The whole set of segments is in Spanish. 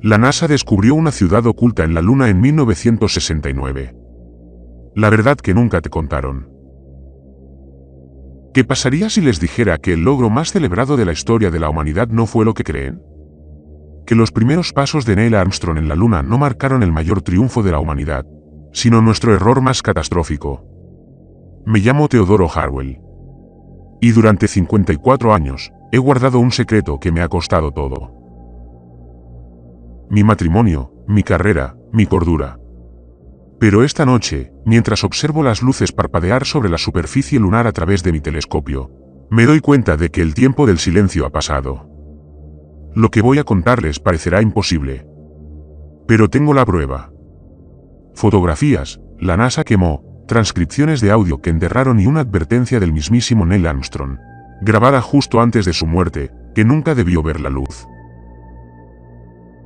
La NASA descubrió una ciudad oculta en la Luna en 1969. La verdad que nunca te contaron. ¿Qué pasaría si les dijera que el logro más celebrado de la historia de la humanidad no fue lo que creen? Que los primeros pasos de Neil Armstrong en la Luna no marcaron el mayor triunfo de la humanidad, sino nuestro error más catastrófico. Me llamo Teodoro Harwell. Y durante 54 años, he guardado un secreto que me ha costado todo. Mi matrimonio, mi carrera, mi cordura. Pero esta noche, mientras observo las luces parpadear sobre la superficie lunar a través de mi telescopio, me doy cuenta de que el tiempo del silencio ha pasado. Lo que voy a contarles parecerá imposible. Pero tengo la prueba. Fotografías, la NASA quemó, transcripciones de audio que enterraron y una advertencia del mismísimo Neil Armstrong, grabada justo antes de su muerte, que nunca debió ver la luz.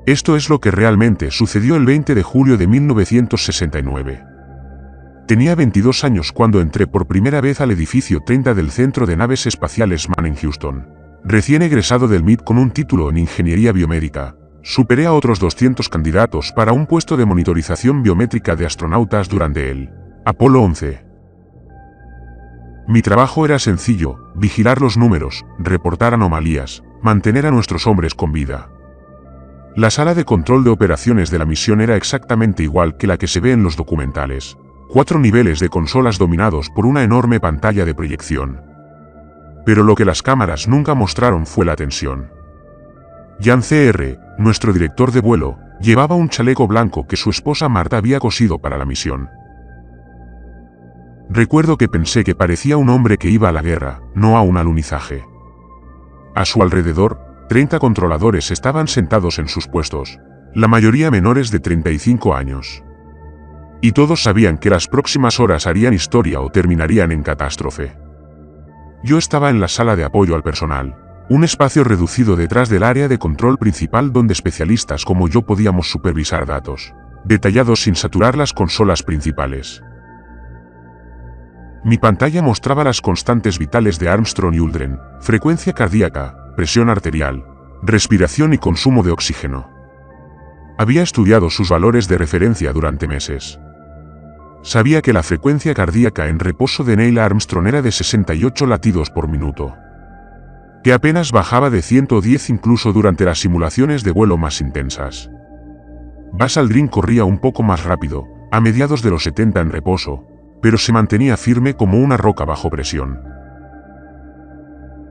Esto es lo que realmente sucedió el 20 de julio de 1969. Tenía 22 años cuando entré por primera vez al edificio 30 del Centro de Naves Espaciales Mann en Houston. Recién egresado del MIT con un título en Ingeniería Biomédica, superé a otros 200 candidatos para un puesto de monitorización biométrica de astronautas durante el Apolo 11. Mi trabajo era sencillo: vigilar los números, reportar anomalías, mantener a nuestros hombres con vida. La sala de control de operaciones de la misión era exactamente igual que la que se ve en los documentales. 4 niveles de consolas dominados por una enorme pantalla de proyección. Pero lo que las cámaras nunca mostraron fue la tensión. Jan Cr., nuestro director de vuelo, llevaba un chaleco blanco que su esposa Marta había cosido para la misión. Recuerdo que pensé que parecía un hombre que iba a la guerra, no a un alunizaje. A su alrededor, 30 controladores estaban sentados en sus puestos, la mayoría menores de 35 años. Y todos sabían que las próximas horas harían historia o terminarían en catástrofe. Yo estaba en la sala de apoyo al personal, un espacio reducido detrás del área de control principal donde especialistas como yo podíamos supervisar datos, detallados sin saturar las consolas principales. Mi pantalla mostraba las constantes vitales de Armstrong y Aldrin: frecuencia cardíaca, presión arterial, respiración y consumo de oxígeno. Había estudiado sus valores de referencia durante meses. Sabía que la frecuencia cardíaca en reposo de Neil Armstrong era de 68 latidos por minuto. Que apenas bajaba de 110 incluso durante las simulaciones de vuelo más intensas. Buzz Aldrin corría un poco más rápido, a mediados de los 70 en reposo, pero se mantenía firme como una roca bajo presión.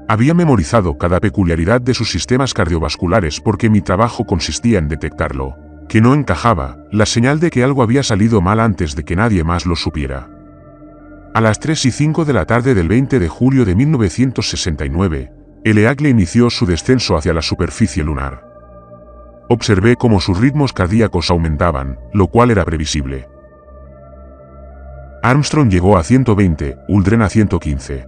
Había memorizado cada peculiaridad de sus sistemas cardiovasculares porque mi trabajo consistía en detectarlo, que no encajaba, la señal de que algo había salido mal antes de que nadie más lo supiera. A las 3:05 de la tarde del 20 de julio de 1969, el Eagle inició su descenso hacia la superficie lunar. Observé cómo sus ritmos cardíacos aumentaban, lo cual era previsible. Armstrong llegó a 120, Aldrin a 115.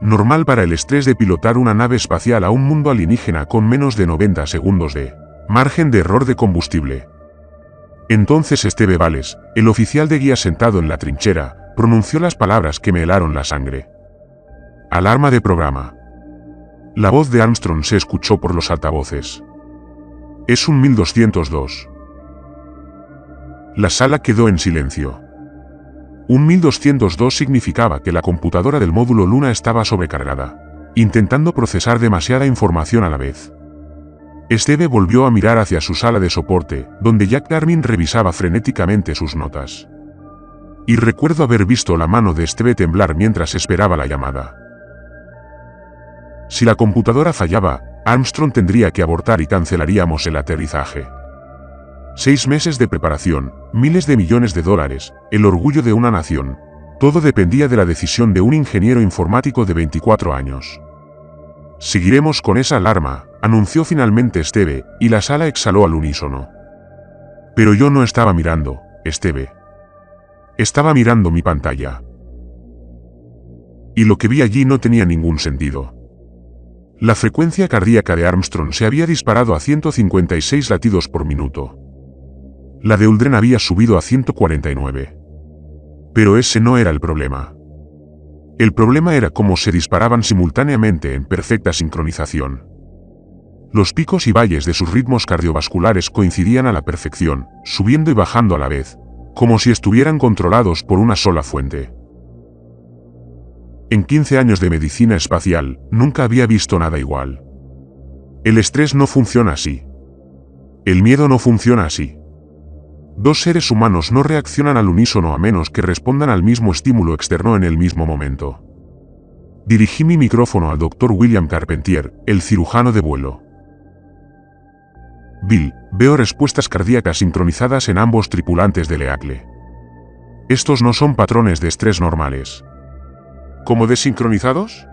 Normal para el estrés de pilotar una nave espacial a un mundo alienígena con menos de 90 segundos de margen de error de combustible. Entonces Steve Valles, el oficial de guía sentado en la trinchera, pronunció las palabras que me helaron la sangre. Alarma de programa. La voz de Armstrong se escuchó por los altavoces. Es un 1202. La sala quedó en silencio. Un 1202 significaba que la computadora del módulo Luna estaba sobrecargada, intentando procesar demasiada información a la vez. Steve volvió a mirar hacia su sala de soporte, donde Jack Garmin revisaba frenéticamente sus notas. Y recuerdo haber visto la mano de Steve temblar mientras esperaba la llamada. Si la computadora fallaba, Armstrong tendría que abortar y cancelaríamos el aterrizaje. 6 meses de preparación, miles de millones de dólares, el orgullo de una nación. Todo dependía de la decisión de un ingeniero informático de 24 años. Seguiremos con esa alarma, anunció finalmente Steve, y la sala exhaló al unísono. Pero yo no estaba mirando, Steve. Estaba mirando mi pantalla. Y lo que vi allí no tenía ningún sentido. La frecuencia cardíaca de Armstrong se había disparado a 156 latidos por minuto. La de Aldrin había subido a 149. Pero ese no era el problema. El problema era cómo se disparaban simultáneamente en perfecta sincronización. Los picos y valles de sus ritmos cardiovasculares coincidían a la perfección, subiendo y bajando a la vez, como si estuvieran controlados por una sola fuente. En 15 años de medicina espacial, nunca había visto nada igual. El estrés no funciona así. El miedo no funciona así. Dos seres humanos no reaccionan al unísono a menos que respondan al mismo estímulo externo en el mismo momento. Dirigí mi micrófono al Dr. William Carpentier, el cirujano de vuelo. Bill, veo respuestas cardíacas sincronizadas en ambos tripulantes del Eagle. Estos no son patrones de estrés normales. ¿Cómo desincronizados?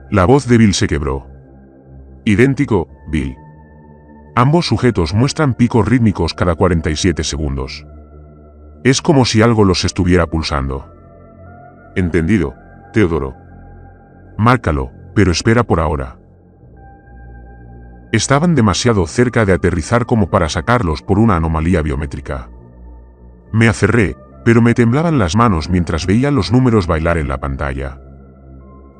La voz de Bill se quebró. Idéntico, Bill. Ambos sujetos muestran picos rítmicos cada 47 segundos. Es como si algo los estuviera pulsando. Entendido, Teodoro. Márcalo, pero espera por ahora. Estaban demasiado cerca de aterrizar como para sacarlos por una anomalía biométrica. Me aferré, pero me temblaban las manos mientras veía los números bailar en la pantalla.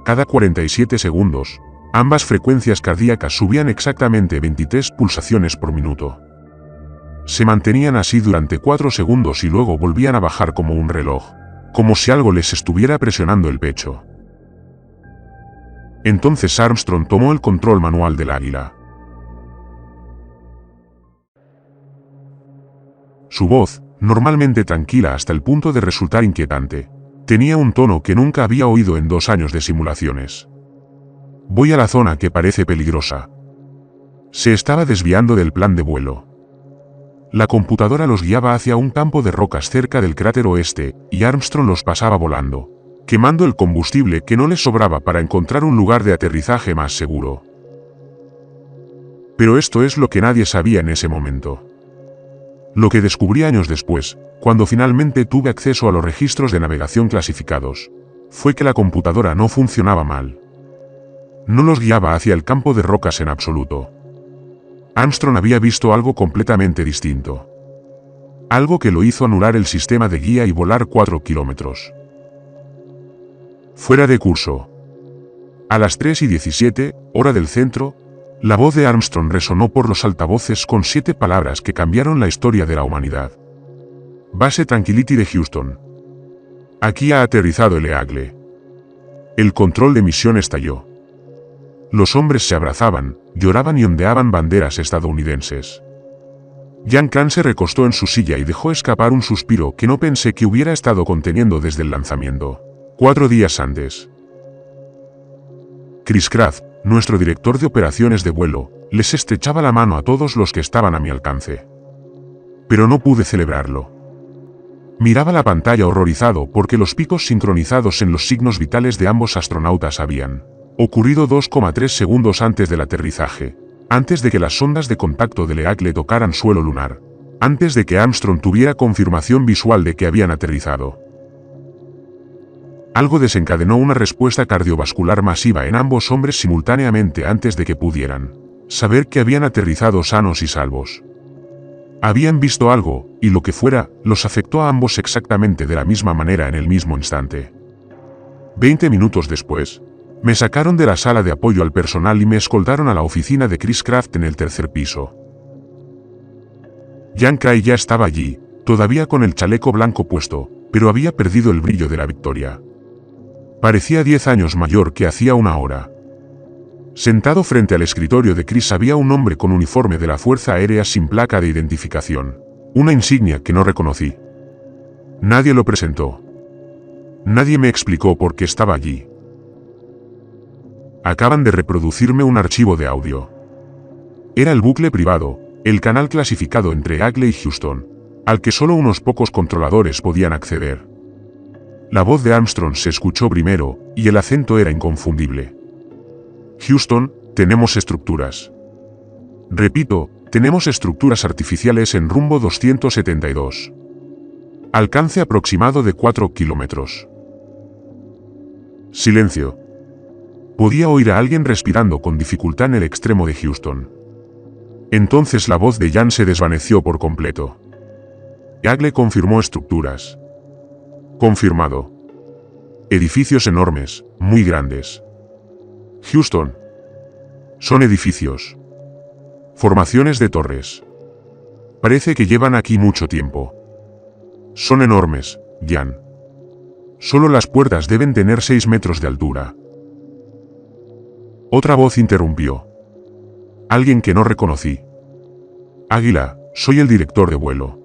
Cada 47 segundos, ambas frecuencias cardíacas subían exactamente 23 pulsaciones por minuto. Se mantenían así durante 4 segundos y luego volvían a bajar como un reloj, como si algo les estuviera presionando el pecho. Entonces Armstrong tomó el control manual del Águila. Su voz, normalmente tranquila hasta el punto de resultar inquietante, tenía un tono que nunca había oído en 2 años de simulaciones. Voy a la zona que parece peligrosa. Se estaba desviando del plan de vuelo. La computadora los guiaba hacia un campo de rocas cerca del cráter oeste, y Armstrong los pasaba volando, quemando el combustible que no les sobraba para encontrar un lugar de aterrizaje más seguro. Pero esto es lo que nadie sabía en ese momento. Lo que descubrí años después, cuando finalmente tuve acceso a los registros de navegación clasificados, fue que la computadora no funcionaba mal. No los guiaba hacia el campo de rocas en absoluto. Armstrong había visto algo completamente distinto. Algo que lo hizo anular el sistema de guía y volar 4 kilómetros. Fuera de curso. A las 3:17, hora del centro, la voz de Armstrong resonó por los altavoces con 7 palabras que cambiaron la historia de la humanidad. Base Tranquility de Houston. Aquí ha aterrizado el Eagle. El control de misión estalló. Los hombres se abrazaban, lloraban y ondeaban banderas estadounidenses. Jan Kran se recostó en su silla y dejó escapar un suspiro que no pensé que hubiera estado conteniendo desde el lanzamiento. 4 días antes. Chris Kraft, nuestro director de operaciones de vuelo, les estrechaba la mano a todos los que estaban a mi alcance. Pero no pude celebrarlo. Miraba la pantalla horrorizado porque los picos sincronizados en los signos vitales de ambos astronautas habían ocurrido 2,3 segundos antes del aterrizaje, antes de que las sondas de contacto del Eagle tocaran suelo lunar, antes de que Armstrong tuviera confirmación visual de que habían aterrizado. Algo desencadenó una respuesta cardiovascular masiva en ambos hombres simultáneamente antes de que pudieran saber que habían aterrizado sanos y salvos. Habían visto algo, y lo que fuera, los afectó a ambos exactamente de la misma manera en el mismo instante. 20 minutos después, me sacaron de la sala de apoyo al personal y me escoltaron a la oficina de Chris Kraft en el 3er piso. Jan Kray ya estaba allí, todavía con el chaleco blanco puesto, pero había perdido el brillo de la victoria. Parecía 10 años mayor que hacía una hora. Sentado frente al escritorio de Chris había un hombre con uniforme de la Fuerza Aérea sin placa de identificación, una insignia que no reconocí. Nadie lo presentó. Nadie me explicó por qué estaba allí. Acaban de reproducirme un archivo de audio. Era el bucle privado, el canal clasificado entre Eagle y Houston, al que solo unos pocos controladores podían acceder. La voz de Armstrong se escuchó primero, y el acento era inconfundible. Houston, tenemos estructuras. Repito, tenemos estructuras artificiales en rumbo 272. Alcance aproximado de 4 kilómetros. Silencio. Podía oír a alguien respirando con dificultad en el extremo de Houston. Entonces la voz de Jan se desvaneció por completo. Eagle confirmó estructuras. Confirmado. Edificios enormes, muy grandes. Houston. Son edificios. Formaciones de torres. Parece que llevan aquí mucho tiempo. Son enormes, Jan. Solo las puertas deben tener 6 metros de altura. Otra voz interrumpió. Alguien que no reconocí. Águila, soy el director de vuelo.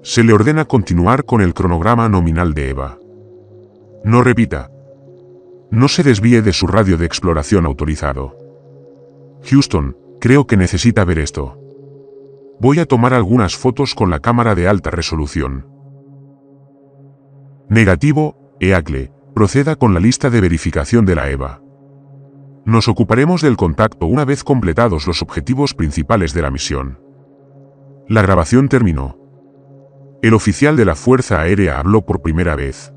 Se le ordena continuar con el cronograma nominal de Eva. No repita. No se desvíe de su radio de exploración autorizado. Houston, creo que necesita ver esto. Voy a tomar algunas fotos con la cámara de alta resolución. Negativo, Eagle, proceda con la lista de verificación de la Eva. Nos ocuparemos del contacto una vez completados los objetivos principales de la misión. La grabación terminó. El oficial de la Fuerza Aérea habló por primera vez.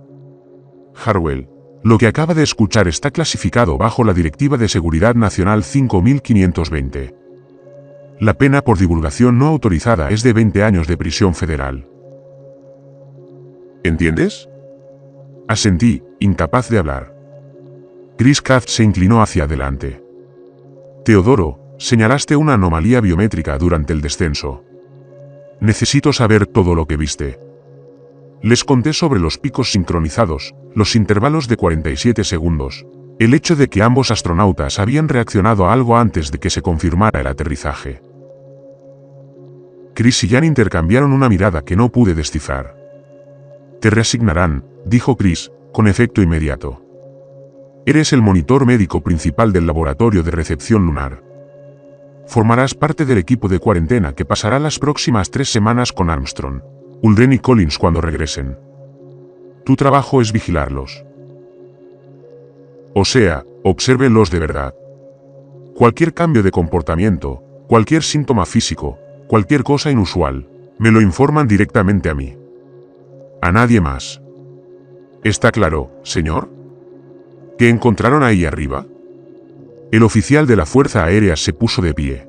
Harwell, lo que acaba de escuchar está clasificado bajo la Directiva de Seguridad Nacional 5520. La pena por divulgación no autorizada es de 20 años de prisión federal. ¿Entiendes? Asentí, incapaz de hablar. Chris Kraft se inclinó hacia adelante. Teodoro, señalaste una anomalía biométrica durante el descenso. Necesito saber todo lo que viste. Les conté sobre los picos sincronizados, los intervalos de 47 segundos, el hecho de que ambos astronautas habían reaccionado a algo antes de que se confirmara el aterrizaje. Chris y Jan intercambiaron una mirada que no pude descifrar. Te reasignarán, dijo Chris, con efecto inmediato. Eres el monitor médico principal del laboratorio de recepción lunar. Formarás parte del equipo de cuarentena que pasará las próximas 3 semanas con Armstrong, Uldren y Collins cuando regresen. Tu trabajo es vigilarlos. O sea, obsérvelos de verdad. Cualquier cambio de comportamiento, cualquier síntoma físico, cualquier cosa inusual, me lo informan directamente a mí. A nadie más. ¿Está claro, señor? ¿Qué encontraron ahí arriba? El oficial de la Fuerza Aérea se puso de pie.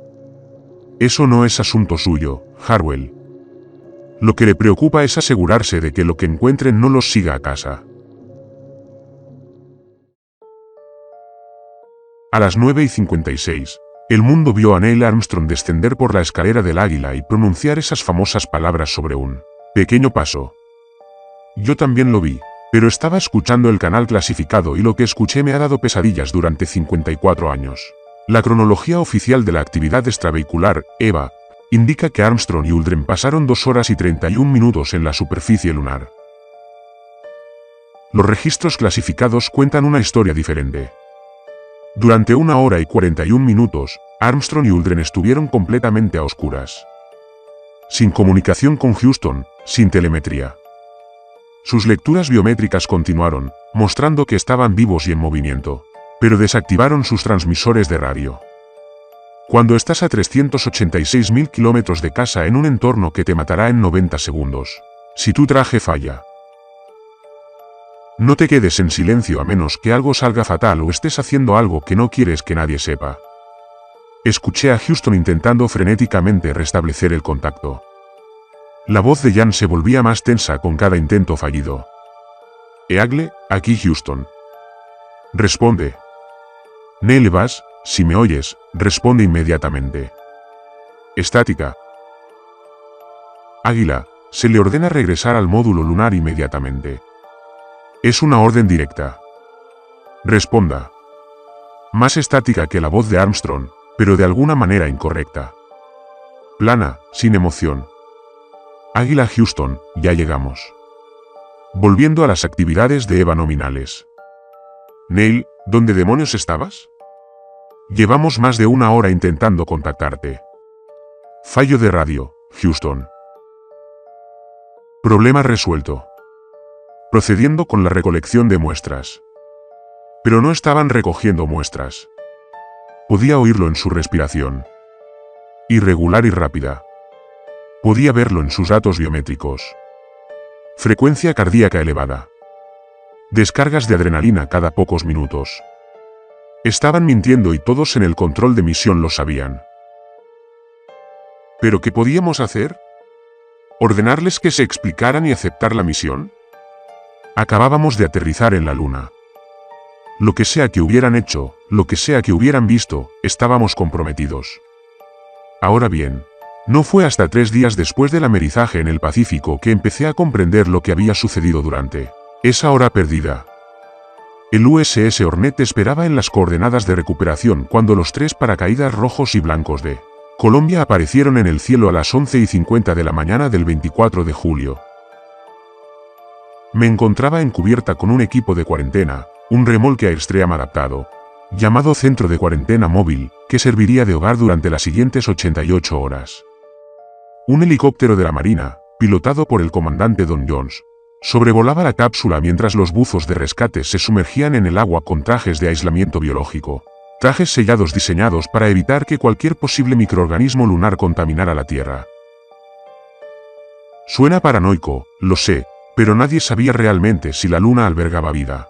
Eso no es asunto suyo, Harwell. Lo que le preocupa es asegurarse de que lo que encuentren no los siga a casa. A las 9:56, el mundo vio a Neil Armstrong descender por la escalera del Águila y pronunciar esas famosas palabras sobre un pequeño paso. Yo también lo vi. Pero estaba escuchando el canal clasificado y lo que escuché me ha dado pesadillas durante 54 años. La cronología oficial de la actividad extravehicular, EVA, indica que Armstrong y Uldren pasaron 2 horas y 31 minutos en la superficie lunar. Los registros clasificados cuentan una historia diferente. Durante 1 hora y 41 minutos, Armstrong y Uldren estuvieron completamente a oscuras. Sin comunicación con Houston, sin telemetría. Sus lecturas biométricas continuaron, mostrando que estaban vivos y en movimiento, pero desactivaron sus transmisores de radio. Cuando estás a 386.000 kilómetros de casa en un entorno que te matará en 90 segundos, si tu traje falla, no te quedes en silencio a menos que algo salga fatal o estés haciendo algo que no quieres que nadie sepa. Escuché a Houston intentando frenéticamente restablecer el contacto. La voz de Jan se volvía más tensa con cada intento fallido. Eagle, aquí Houston. Responde. Neil Evans, si me oyes, responde inmediatamente. Estática. Águila, se le ordena regresar al módulo lunar inmediatamente. Es una orden directa. Responda. Más estática que la voz de Armstrong, pero de alguna manera incorrecta. Plana, sin emoción. Águila Houston, ya llegamos. Volviendo a las actividades de EVA nominales. Neil, ¿dónde demonios estabas? Llevamos más de 1 hora intentando contactarte. Fallo de radio, Houston. Problema resuelto. Procediendo con la recolección de muestras. Pero no estaban recogiendo muestras. Podía oírlo en su respiración. Irregular y rápida. Podía verlo en sus datos biométricos. Frecuencia cardíaca elevada. Descargas de adrenalina cada pocos minutos. Estaban mintiendo y todos en el control de misión lo sabían. ¿Pero qué podíamos hacer? ¿Ordenarles que se explicaran y aceptar la misión? Acabábamos de aterrizar en la Luna. Lo que sea que hubieran hecho, lo que sea que hubieran visto, estábamos comprometidos. Ahora bien, no fue hasta 3 días después del amerizaje en el Pacífico que empecé a comprender lo que había sucedido durante esa hora perdida. El USS Hornet esperaba en las coordenadas de recuperación cuando los 3 paracaídas rojos y blancos de Colombia aparecieron en el cielo a las 11:50 de la mañana del 24 de julio. Me encontraba en cubierta con un equipo de cuarentena, un remolque Airstream adaptado, llamado Centro de Cuarentena Móvil, que serviría de hogar durante las siguientes 88 horas. Un helicóptero de la Marina, pilotado por el comandante Don Jones, sobrevolaba la cápsula mientras los buzos de rescate se sumergían en el agua con trajes de aislamiento biológico. Trajes sellados diseñados para evitar que cualquier posible microorganismo lunar contaminara la Tierra. Suena paranoico, lo sé, pero nadie sabía realmente si la Luna albergaba vida.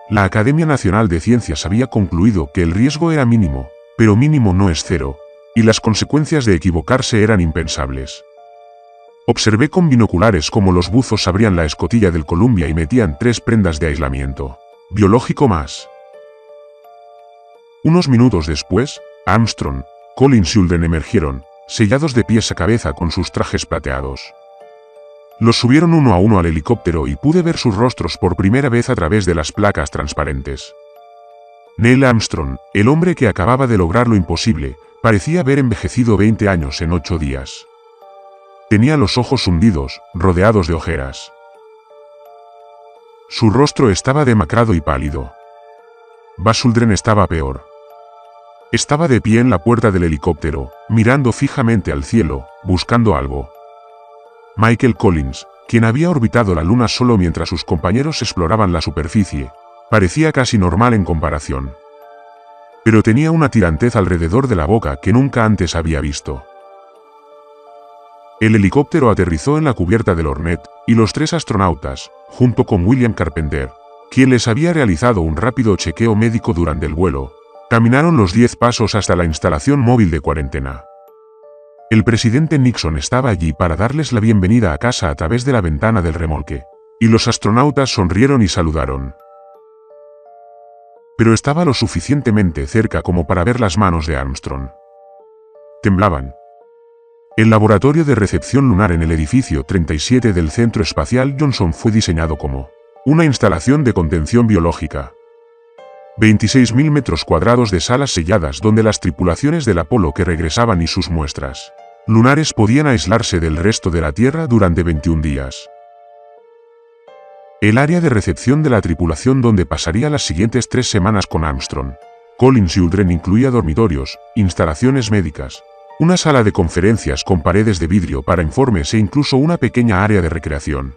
La Academia Nacional de Ciencias había concluido que el riesgo era mínimo, pero mínimo no es cero, y las consecuencias de equivocarse eran impensables. Observé con binoculares cómo los buzos abrían la escotilla del Columbia y metían 3 prendas de aislamiento biológico más. Unos minutos después, Armstrong, Collins y Uldren emergieron, sellados de pies a cabeza con sus trajes plateados. Los subieron uno a uno al helicóptero y pude ver sus rostros por primera vez a través de las placas transparentes. Neil Armstrong, el hombre que acababa de lograr lo imposible, parecía haber envejecido 20 años en 8 días. Tenía los ojos hundidos, rodeados de ojeras. Su rostro estaba demacrado y pálido. Buzz Uldren estaba peor. Estaba de pie en la puerta del helicóptero, mirando fijamente al cielo, buscando algo. Michael Collins, quien había orbitado la Luna solo mientras sus compañeros exploraban la superficie, parecía casi normal en comparación. Pero tenía una tirantez alrededor de la boca que nunca antes había visto. El helicóptero aterrizó en la cubierta del Hornet, y los 3 astronautas, junto con William Carpenter, quien les había realizado un rápido chequeo médico durante el vuelo, caminaron los 10 pasos hasta la instalación móvil de cuarentena. El presidente Nixon estaba allí para darles la bienvenida a casa a través de la ventana del remolque, y los astronautas sonrieron y saludaron. Pero estaba lo suficientemente cerca como para ver las manos de Armstrong. Temblaban. El laboratorio de recepción lunar en el edificio 37 del Centro Espacial Johnson fue diseñado como una instalación de contención biológica. 26.000 metros cuadrados de salas selladas donde las tripulaciones del Apolo que regresaban y sus muestras lunares podían aislarse del resto de la Tierra durante 21 días. El área de recepción de la tripulación donde pasaría las siguientes 3 semanas con Armstrong, Collins y Uldren incluía dormitorios, instalaciones médicas, una sala de conferencias con paredes de vidrio para informes e incluso una pequeña área de recreación.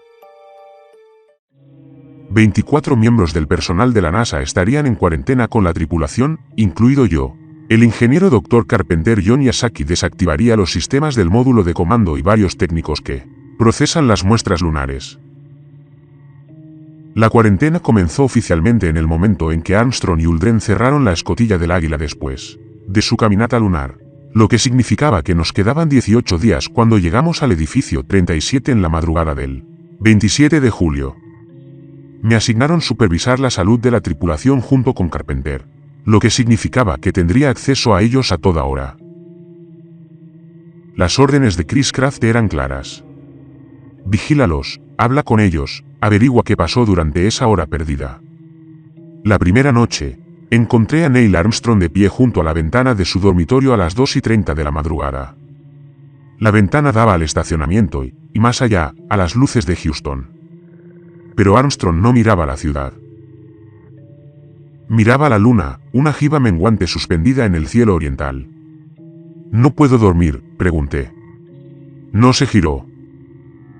24 miembros del personal de la NASA estarían en cuarentena con la tripulación, incluido yo. El ingeniero Dr. Carpenter John Yasaki desactivaría los sistemas del módulo de comando y varios técnicos que procesan las muestras lunares. La cuarentena comenzó oficialmente en el momento en que Armstrong y Uldren cerraron la escotilla del Águila después de su caminata lunar, lo que significaba que nos quedaban 18 días cuando llegamos al edificio 37 en la madrugada del 27 de julio. Me asignaron supervisar la salud de la tripulación junto con Carpenter, lo que significaba que tendría acceso a ellos a toda hora. Las órdenes de Chris Kraft eran claras. Vigílalos, habla con ellos, averigua qué pasó durante esa hora perdida. La primera noche, encontré a Neil Armstrong de pie junto a la ventana de su dormitorio a las 2:30 de la madrugada. La ventana daba al estacionamiento y más allá, a las luces de Houston. Pero Armstrong no miraba la ciudad. Miraba la luna, una jiba menguante suspendida en el cielo oriental. «¿No puedo dormir?», pregunté. No se giró.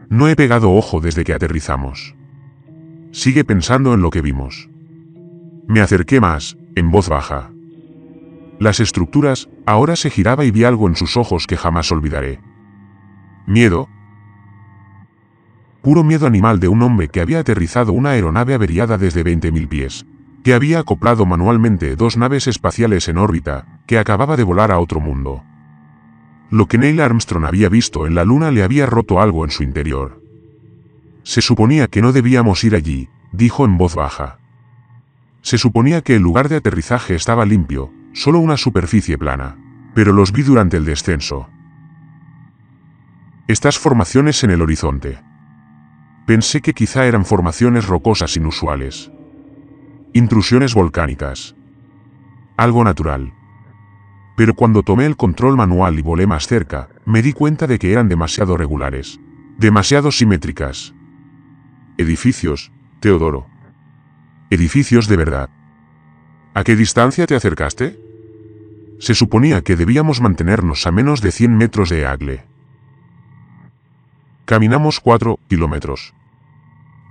«No he pegado ojo desde que aterrizamos. Sigue pensando en lo que vimos». Me acerqué más, en voz baja. Las estructuras, ahora se giraba y vi algo en sus ojos que jamás olvidaré. ¿Miedo? Puro miedo animal de un hombre que había aterrizado una aeronave averiada desde 20.000 pies, que había acoplado manualmente 2 naves espaciales en órbita, que acababa de volar a otro mundo. Lo que Neil Armstrong había visto en la Luna le había roto algo en su interior. Se suponía que no debíamos ir allí, dijo en voz baja. Se suponía que el lugar de aterrizaje estaba limpio, solo una superficie plana. pero los vi durante el descenso. Estas formaciones en el horizonte. Pensé que quizá eran formaciones rocosas inusuales. Intrusiones volcánicas. Algo natural. Pero cuando tomé el control manual y volé más cerca, me di cuenta de que eran demasiado regulares. Demasiado simétricas. Edificios, Teodoro. Edificios de verdad. ¿A qué distancia te acercaste? Se suponía que debíamos mantenernos a menos de 100 metros de Eagle. Caminamos 4 kilómetros.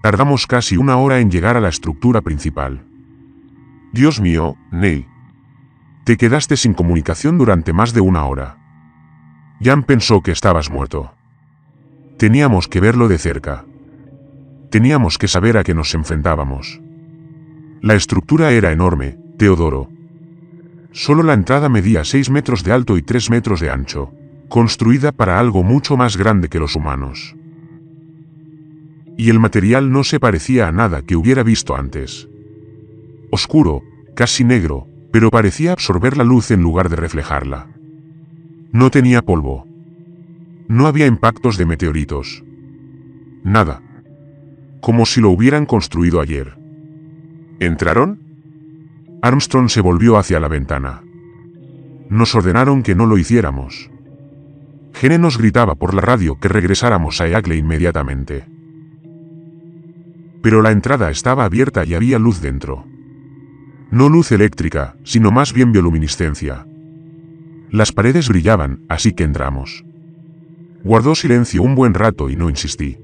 Tardamos casi una hora en llegar a la estructura principal. Dios mío, Neil. Te quedaste sin comunicación durante más de una hora. Jan pensó que estabas muerto. Teníamos que verlo de cerca. Teníamos que saber a qué nos enfrentábamos. La estructura era enorme, Teodoro. Solo la entrada medía 6 metros de alto y 3 metros de ancho, construida para algo mucho más grande que los humanos. Y el material no se parecía a nada que hubiera visto antes. Oscuro, casi negro, pero parecía absorber la luz en lugar de reflejarla. No tenía polvo. No había impactos de meteoritos. Nada. Como si lo hubieran construido ayer. ¿Entraron? Armstrong se volvió hacia la ventana. Nos ordenaron que no lo hiciéramos. Gene nos gritaba por la radio que regresáramos a Eagle inmediatamente. Pero la entrada estaba abierta y había luz dentro. No luz eléctrica, sino más bien bioluminiscencia. Las paredes brillaban, así que entramos. Guardó silencio un buen rato y no insistí.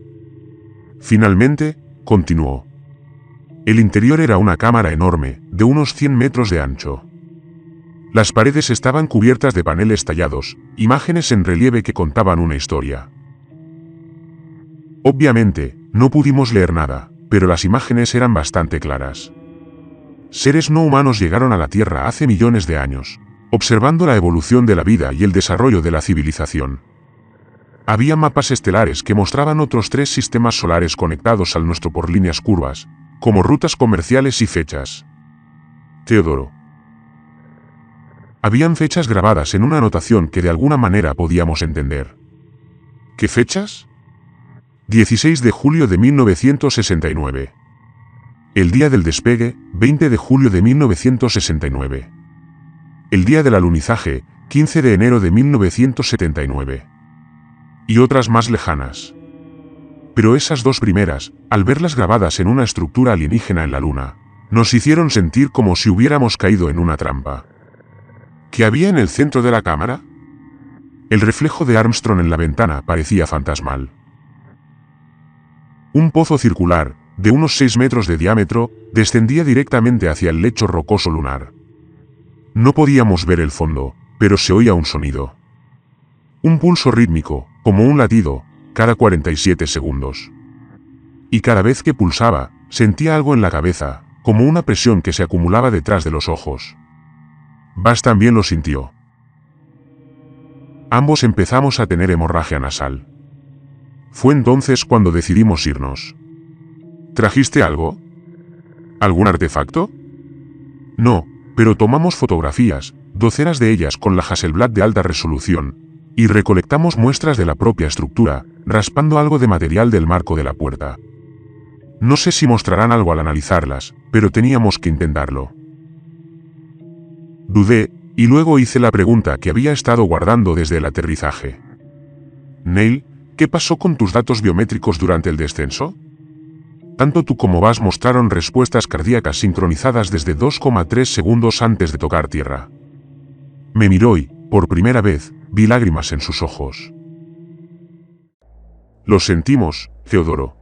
Finalmente, continuó. El interior era una cámara enorme, de unos 100 metros de ancho. Las paredes estaban cubiertas de paneles tallados, imágenes en relieve que contaban una historia. Obviamente, no pudimos leer nada, pero las imágenes eran bastante claras. Seres no humanos llegaron a la Tierra hace millones de años, observando la evolución de la vida y el desarrollo de la civilización. Había mapas estelares que mostraban otros 3 sistemas solares conectados al nuestro por líneas curvas, como rutas comerciales y fechas. Teodoro. Habían fechas grabadas en una anotación que de alguna manera podíamos entender. ¿Qué fechas? 16 de julio de 1969. El día del despegue, 20 de julio de 1969. El día del alunizaje, 15 de enero de 1979. Y otras más lejanas. Pero esas 2 primeras, al verlas grabadas en una estructura alienígena en la Luna, nos hicieron sentir como si hubiéramos caído en una trampa. ¿Qué había en el centro de la cámara? El reflejo de Armstrong en la ventana parecía fantasmal. Un pozo circular, de unos 6 metros de diámetro, descendía directamente hacia el lecho rocoso lunar. No podíamos ver el fondo, pero se oía un sonido. Un pulso rítmico, como un latido, cada 47 segundos. Y cada vez que pulsaba, sentía algo en la cabeza, como una presión que se acumulaba detrás de los ojos. Bas también lo sintió. Ambos empezamos a tener hemorragia nasal. Fue entonces cuando decidimos irnos. ¿Trajiste algo? ¿Algún artefacto? No, pero tomamos fotografías, docenas de ellas con la Hasselblad de alta resolución, y recolectamos muestras de la propia estructura, raspando algo de material del marco de la puerta. No sé si mostrarán algo al analizarlas, pero teníamos que intentarlo. Dudé, y luego hice la pregunta que había estado guardando desde el aterrizaje. Neil, ¿qué pasó con tus datos biométricos durante el descenso? Tanto tú como Bas mostraron respuestas cardíacas sincronizadas desde 2,3 segundos antes de tocar tierra. Me miró y, por primera vez, vi lágrimas en sus ojos. Lo sentimos, Teodoro.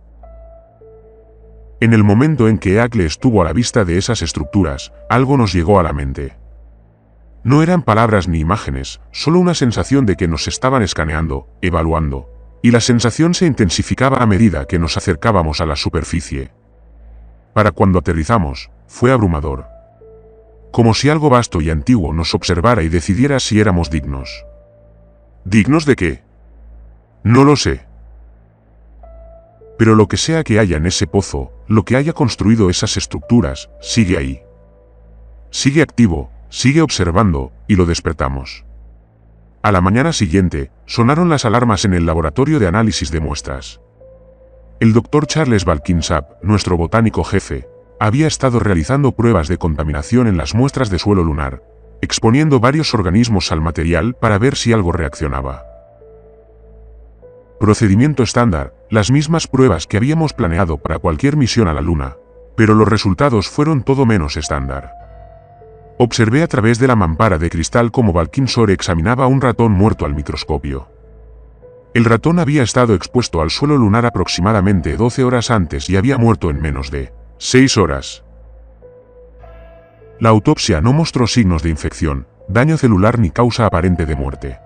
En el momento en que Eagle estuvo a la vista de esas estructuras, algo nos llegó a la mente. No eran palabras ni imágenes, solo una sensación de que nos estaban escaneando, evaluando, y la sensación se intensificaba a medida que nos acercábamos a la superficie. Para cuando aterrizamos, fue abrumador. Como si algo vasto y antiguo nos observara y decidiera si éramos dignos. ¿Dignos de qué? No lo sé. Pero lo que sea que haya en ese pozo, lo que haya construido esas estructuras, sigue ahí. Sigue activo, sigue observando, y lo despertamos. A la mañana siguiente, sonaron las alarmas en el laboratorio de análisis de muestras. El Dr. Charles Balkinshap, nuestro botánico jefe, había estado realizando pruebas de contaminación en las muestras de suelo lunar, exponiendo varios organismos al material para ver si algo reaccionaba. Procedimiento estándar, las mismas pruebas que habíamos planeado para cualquier misión a la Luna, pero los resultados fueron todo menos estándar. Observé a través de la mampara de cristal cómo Balkinshore examinaba a un ratón muerto al microscopio. El ratón había estado expuesto al suelo lunar aproximadamente 12 horas antes y había muerto en menos de 6 horas. La autopsia no mostró signos de infección, daño celular ni causa aparente de muerte.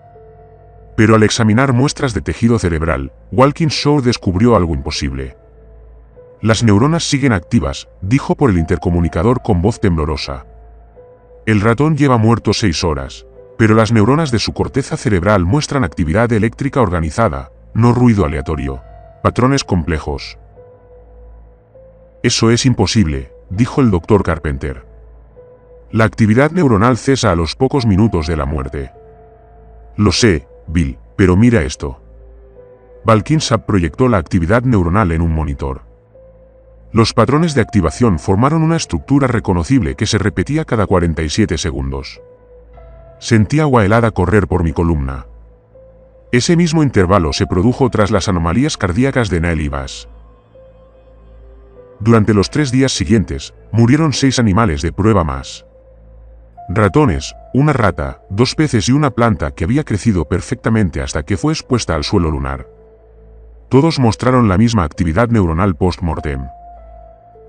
Pero al examinar muestras de tejido cerebral, Walkinshaw descubrió algo imposible. Las neuronas siguen activas, dijo por el intercomunicador con voz temblorosa. El ratón lleva muerto 6 horas, pero las neuronas de su corteza cerebral muestran actividad eléctrica organizada, no ruido aleatorio, patrones complejos. Eso es imposible, dijo el Dr. Carpenter. La actividad neuronal cesa a los pocos minutos de la muerte. Lo sé, Bill, pero mira esto. Balkinshap proyectó la actividad neuronal en un monitor. Los patrones de activación formaron una estructura reconocible que se repetía cada 47 segundos. Sentí agua helada correr por mi columna. Ese mismo intervalo se produjo tras las anomalías cardíacas de Neil y Bass. Durante los 3 días siguientes, murieron 6 animales de prueba más. Ratones, una rata, 2 peces y una planta que había crecido perfectamente hasta que fue expuesta al suelo lunar. Todos mostraron la misma actividad neuronal post-mortem.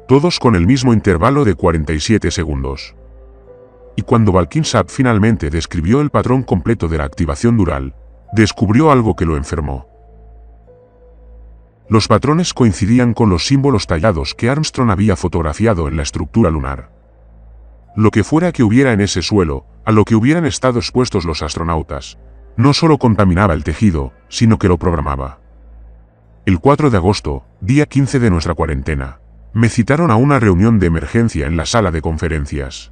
Todos con el mismo intervalo de 47 segundos. Y cuando Balkinshap finalmente describió el patrón completo de la activación dural, descubrió algo que lo enfermó. Los patrones coincidían con los símbolos tallados que Armstrong había fotografiado en la estructura lunar. Lo que fuera que hubiera en ese suelo, a lo que hubieran estado expuestos los astronautas, no solo contaminaba el tejido, sino que lo programaba. El 4 de agosto, día 15 de nuestra cuarentena, me citaron a una reunión de emergencia en la sala de conferencias.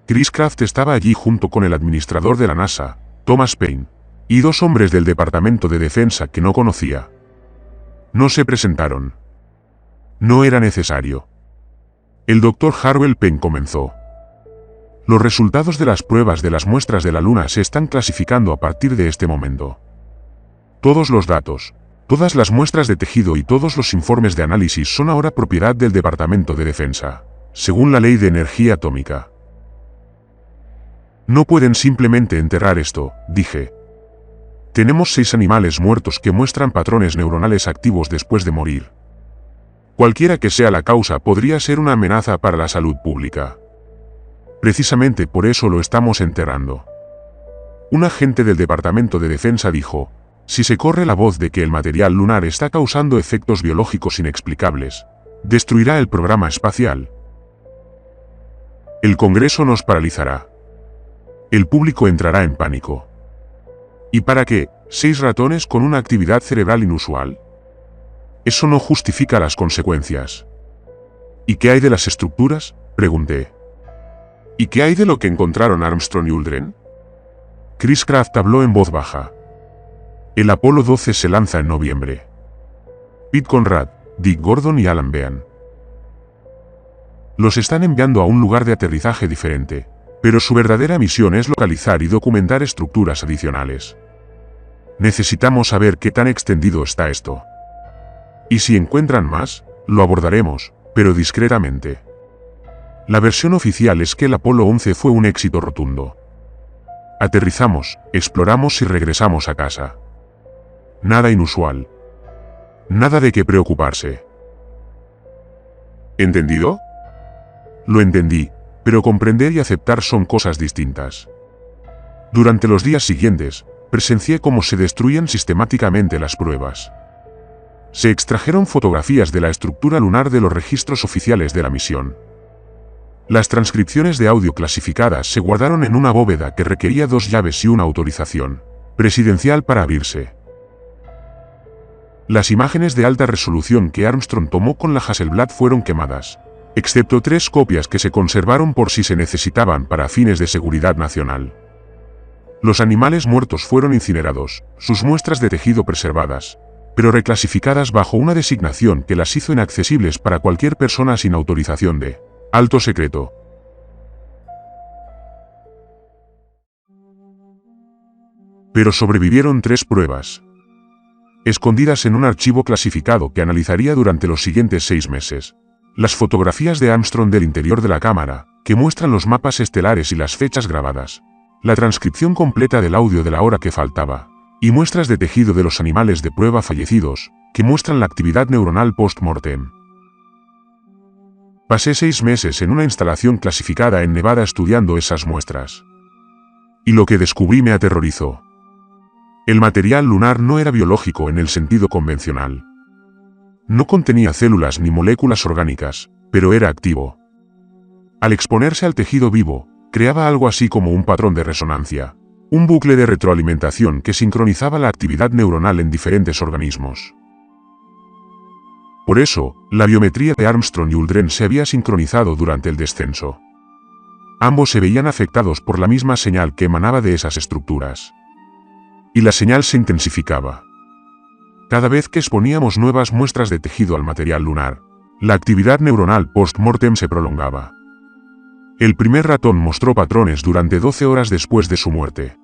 Chris Kraft estaba allí junto con el administrador de la NASA, Thomas Paine, y 2 hombres del Departamento de Defensa que no conocía. No se presentaron. No era necesario. El Dr. Harwell Penn comenzó. Los resultados de las pruebas de las muestras de la Luna se están clasificando a partir de este momento. Todos los datos, todas las muestras de tejido y todos los informes de análisis son ahora propiedad del Departamento de Defensa, según la Ley de Energía Atómica. No pueden simplemente enterrar esto, dije. Tenemos 6 animales muertos que muestran patrones neuronales activos después de morir. Cualquiera que sea la causa podría ser una amenaza para la salud pública. Precisamente por eso lo estamos enterrando. Un agente del Departamento de Defensa dijo, si se corre la voz de que el material lunar está causando efectos biológicos inexplicables, destruirá el programa espacial. El Congreso nos paralizará. El público entrará en pánico. ¿Y para qué? 6 ratones con una actividad cerebral inusual. Eso no justifica las consecuencias. ¿Y qué hay de las estructuras?, pregunté. ¿Y qué hay de lo que encontraron Armstrong y Aldrin? Chris Kraft habló en voz baja. El Apolo 12 se lanza en noviembre. Pete Conrad, Dick Gordon y Alan Bean. Los están enviando a un lugar de aterrizaje diferente, pero su verdadera misión es localizar y documentar estructuras adicionales. Necesitamos saber qué tan extendido está esto. Y si encuentran más, lo abordaremos, pero discretamente. La versión oficial es que el Apolo 11 fue un éxito rotundo. Aterrizamos, exploramos y regresamos a casa. Nada inusual. Nada de qué preocuparse. ¿Entendido? Lo entendí, pero comprender y aceptar son cosas distintas. Durante los días siguientes, presencié cómo se destruían sistemáticamente las pruebas. Se extrajeron fotografías de la estructura lunar de los registros oficiales de la misión. Las transcripciones de audio clasificadas se guardaron en una bóveda que requería 2 llaves y una autorización presidencial para abrirse. Las imágenes de alta resolución que Armstrong tomó con la Hasselblad fueron quemadas, excepto 3 copias que se conservaron por si se necesitaban para fines de seguridad nacional. Los animales muertos fueron incinerados, sus muestras de tejido preservadas, pero reclasificadas bajo una designación que las hizo inaccesibles para cualquier persona sin autorización de alto secreto. Pero sobrevivieron 3 pruebas, escondidas en un archivo clasificado que analizaría durante los siguientes 6 meses. Las fotografías de Armstrong del interior de la cámara, que muestran los mapas estelares y las fechas grabadas. La transcripción completa del audio de la hora que faltaba. Y muestras de tejido de los animales de prueba fallecidos, que muestran la actividad neuronal post-mortem. Pasé 6 meses en una instalación clasificada en Nevada estudiando esas muestras. Y lo que descubrí me aterrorizó. El material lunar no era biológico en el sentido convencional. No contenía células ni moléculas orgánicas, pero era activo. Al exponerse al tejido vivo, creaba algo así como un patrón de resonancia, un bucle de retroalimentación que sincronizaba la actividad neuronal en diferentes organismos. Por eso, la biometría de Armstrong y Uldren se había sincronizado durante el descenso. Ambos se veían afectados por la misma señal que emanaba de esas estructuras. Y la señal se intensificaba. Cada vez que exponíamos nuevas muestras de tejido al material lunar, la actividad neuronal post-mortem se prolongaba. El primer ratón mostró patrones durante 12 horas después de su muerte.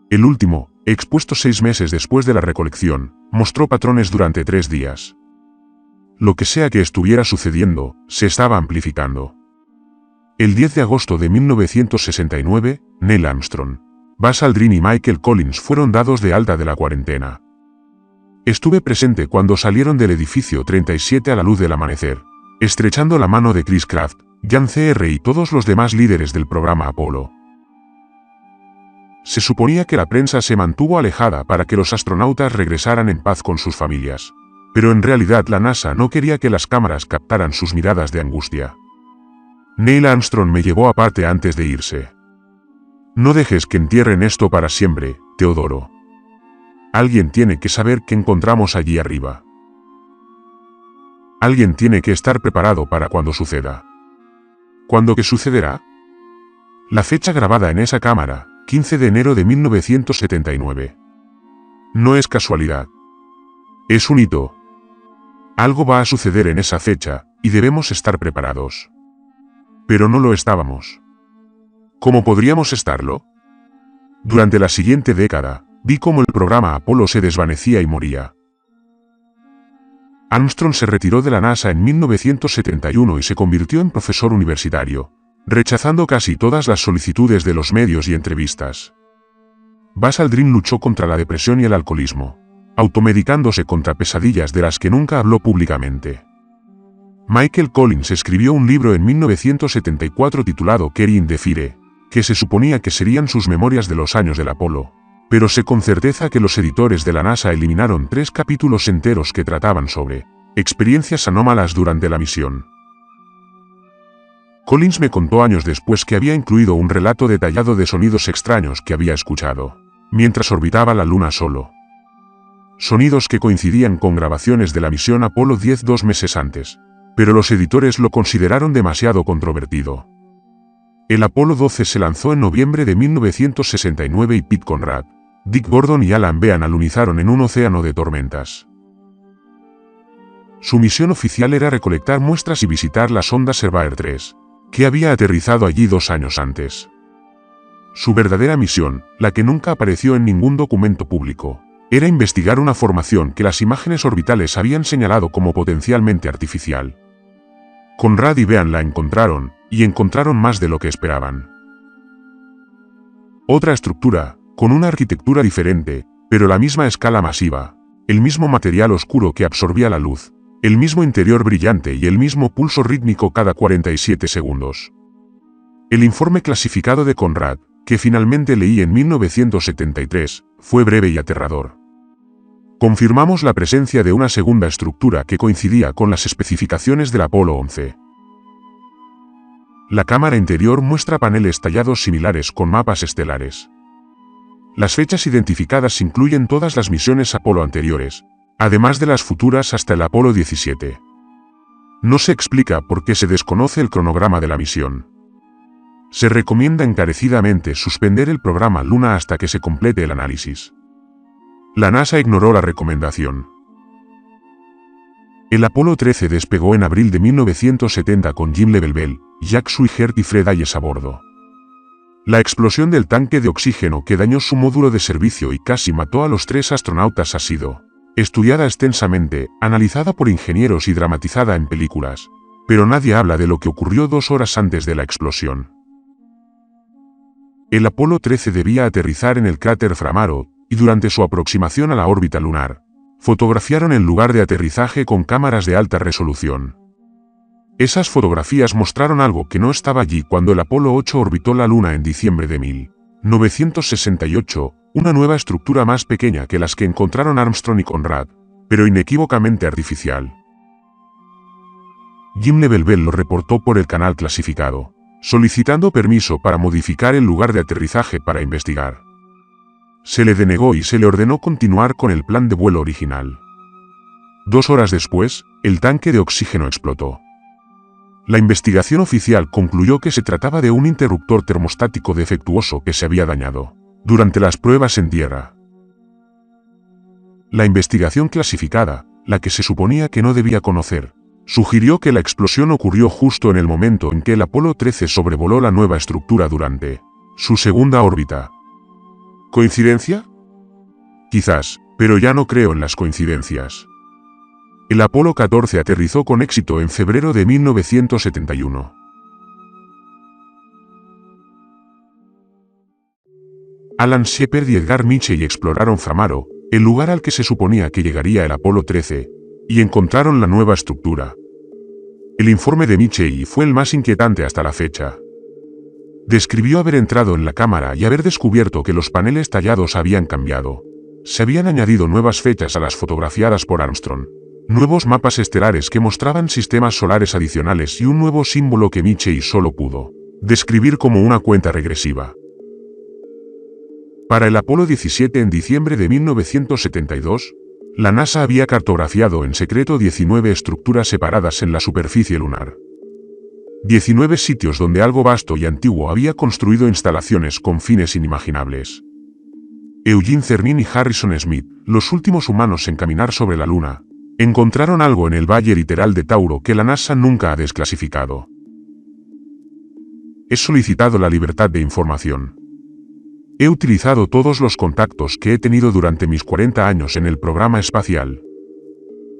El último, expuesto 6 meses después de la recolección, mostró patrones durante 3 días. Lo que sea que estuviera sucediendo, se estaba amplificando. El 10 de agosto de 1969, Neil Armstrong, Buzz Aldrin y Michael Collins fueron dados de alta de la cuarentena. Estuve presente cuando salieron del edificio 37 a la luz del amanecer, estrechando la mano de Chris Kraft, Jan Cr. y todos los demás líderes del programa Apolo. Se suponía que la prensa se mantuvo alejada para que los astronautas regresaran en paz con sus familias, pero en realidad la NASA no quería que las cámaras captaran sus miradas de angustia. Neil Armstrong me llevó aparte antes de irse. No dejes que entierren esto para siempre, Teodoro. Alguien tiene que saber qué encontramos allí arriba. Alguien tiene que estar preparado para cuando suceda. ¿Cuándo qué sucederá? La fecha grabada en esa cámara, 15 de enero de 1979. No es casualidad. Es un hito. Algo va a suceder en esa fecha, y debemos estar preparados. Pero no lo estábamos. ¿Cómo podríamos estarlo? Durante la siguiente década, vi cómo el programa Apolo se desvanecía y moría. Armstrong se retiró de la NASA en 1971 y se convirtió en profesor universitario, rechazando casi todas las solicitudes de los medios y entrevistas. Buzz Aldrin luchó contra la depresión y el alcoholismo, automedicándose contra pesadillas de las que nunca habló públicamente. Michael Collins escribió un libro en 1974 titulado Carry in the Fire, que se suponía que serían sus memorias de los años del Apolo, pero sé con certeza que los editores de la NASA eliminaron 3 capítulos enteros que trataban sobre experiencias anómalas durante la misión. Collins me contó años después que había incluido un relato detallado de sonidos extraños que había escuchado mientras orbitaba la Luna solo. Sonidos que coincidían con grabaciones de la misión Apolo 10 2 meses antes, pero los editores lo consideraron demasiado controvertido. El Apolo 12 se lanzó en noviembre de 1969 y Pete Conrad, Dick Gordon y Alan Bean alunizaron en un océano de tormentas. Su misión oficial era recolectar muestras y visitar la sonda Surveyor 3, que había aterrizado allí 2 años antes. Su verdadera misión, la que nunca apareció en ningún documento público, era investigar una formación que las imágenes orbitales habían señalado como potencialmente artificial. Conrad y Bean la encontraron, y encontraron más de lo que esperaban. Otra estructura, con una arquitectura diferente, pero la misma escala masiva, el mismo material oscuro que absorbía la luz, el mismo interior brillante y el mismo pulso rítmico cada 47 segundos. El informe clasificado de Conrad, que finalmente leí en 1973, fue breve y aterrador. Confirmamos la presencia de una segunda estructura que coincidía con las especificaciones del Apolo 11. La cámara interior muestra paneles tallados similares con mapas estelares. Las fechas identificadas incluyen todas las misiones Apolo anteriores, además de las futuras hasta el Apolo 17. No se explica por qué se desconoce el cronograma de la misión. Se recomienda encarecidamente suspender el programa Luna hasta que se complete el análisis. La NASA ignoró la recomendación. El Apolo 13 despegó en abril de 1970 con Jim Lovell, Jack Swigert y Fred Hayes a bordo. La explosión del tanque de oxígeno que dañó su módulo de servicio y casi mató a los 3 astronautas ha sido estudiada extensamente, analizada por ingenieros y dramatizada en películas, pero nadie habla de lo que ocurrió 2 horas antes de la explosión. El Apolo 13 debía aterrizar en el cráter Framaro, y durante su aproximación a la órbita lunar, fotografiaron el lugar de aterrizaje con cámaras de alta resolución. Esas fotografías mostraron algo que no estaba allí cuando el Apolo 8 orbitó la Luna en diciembre de 1968, una nueva estructura más pequeña que las que encontraron Armstrong y Conrad, pero inequívocamente artificial. Jim Lovell lo reportó por el canal clasificado, solicitando permiso para modificar el lugar de aterrizaje para investigar. Se le denegó y se le ordenó continuar con el plan de vuelo original. 2 horas después, el tanque de oxígeno explotó. La investigación oficial concluyó que se trataba de un interruptor termostático defectuoso que se había dañado durante las pruebas en tierra. La investigación clasificada, la que se suponía que no debía conocer, sugirió que la explosión ocurrió justo en el momento en que el Apolo 13 sobrevoló la nueva estructura durante su segunda órbita. ¿Coincidencia? Quizás, pero ya no creo en las coincidencias. El Apolo 14 aterrizó con éxito en febrero de 1971. Alan Shepard y Edgar Mitchell exploraron Framaro, el lugar al que se suponía que llegaría el Apolo 13, y encontraron la nueva estructura. El informe de Mitchell fue el más inquietante hasta la fecha. Describió haber entrado en la cámara y haber descubierto que los paneles tallados habían cambiado. Se habían añadido nuevas fechas a las fotografiadas por Armstrong, nuevos mapas estelares que mostraban sistemas solares adicionales y un nuevo símbolo que Mitchell solo pudo describir como una cuenta regresiva. Para el Apolo 17 en diciembre de 1972, la NASA había cartografiado en secreto 19 estructuras separadas en la superficie lunar. 19 sitios donde algo vasto y antiguo había construido instalaciones con fines inimaginables. Eugene Cernan y Harrison Smith, los últimos humanos en caminar sobre la Luna, encontraron algo en el Valle Literal de Tauro que la NASA nunca ha desclasificado. He solicitado la libertad de información. He utilizado todos los contactos que he tenido durante mis 40 años en el programa espacial.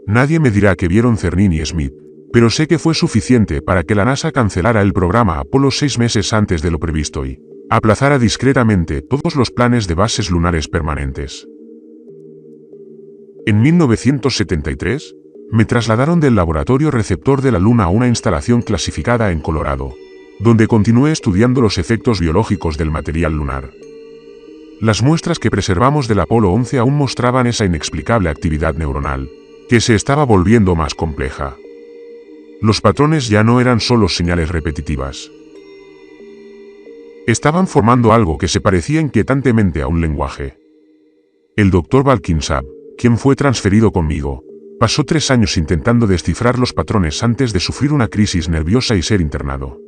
Nadie me dirá que vieron Cernan y Smith, pero sé que fue suficiente para que la NASA cancelara el programa Apolo 6 meses antes de lo previsto y aplazara discretamente todos los planes de bases lunares permanentes. En 1973, me trasladaron del laboratorio receptor de la Luna a una instalación clasificada en Colorado, donde continué estudiando los efectos biológicos del material lunar. Las muestras que preservamos del Apolo 11 aún mostraban esa inexplicable actividad neuronal, que se estaba volviendo más compleja. Los patrones ya no eran solo señales repetitivas. Estaban formando algo que se parecía inquietantemente a un lenguaje. El Dr. Balkinsab, quien fue transferido conmigo, pasó 3 años intentando descifrar los patrones antes de sufrir una crisis nerviosa y ser internado.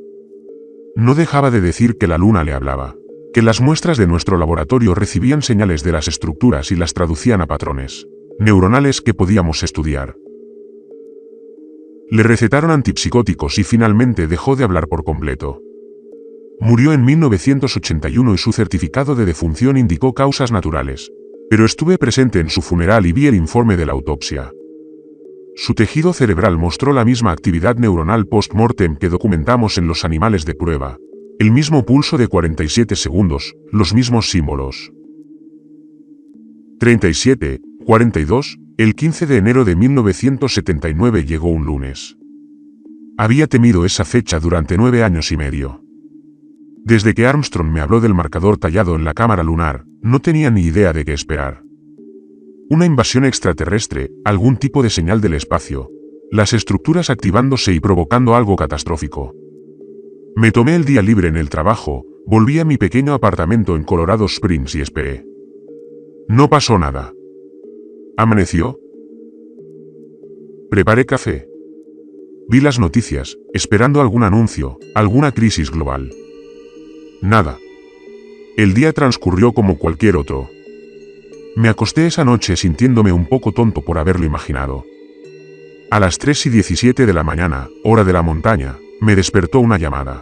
No dejaba de decir que la Luna le hablaba, que las muestras de nuestro laboratorio recibían señales de las estructuras y las traducían a patrones neuronales que podíamos estudiar. Le recetaron antipsicóticos y finalmente dejó de hablar por completo. Murió en 1981 y su certificado de defunción indicó causas naturales, pero estuve presente en su funeral y vi el informe de la autopsia. Su tejido cerebral mostró la misma actividad neuronal post-mortem que documentamos en los animales de prueba. El mismo pulso de 47 segundos, los mismos símbolos. 37, 42, el 15 de enero de 1979 llegó un lunes. Había temido esa fecha durante 9 años y medio. Desde que Armstrong me habló del marcador tallado en la cámara lunar, no tenía ni idea de qué esperar. Una invasión extraterrestre, algún tipo de señal del espacio, las estructuras activándose y provocando algo catastrófico. Me tomé el día libre en el trabajo, volví a mi pequeño apartamento en Colorado Springs y esperé. No pasó nada. ¿Amaneció? Preparé café. Vi las noticias, esperando algún anuncio, alguna crisis global. Nada. El día transcurrió como cualquier otro. Me acosté esa noche sintiéndome un poco tonto por haberlo imaginado. A las 3:17 de la mañana, hora de la montaña, me despertó una llamada.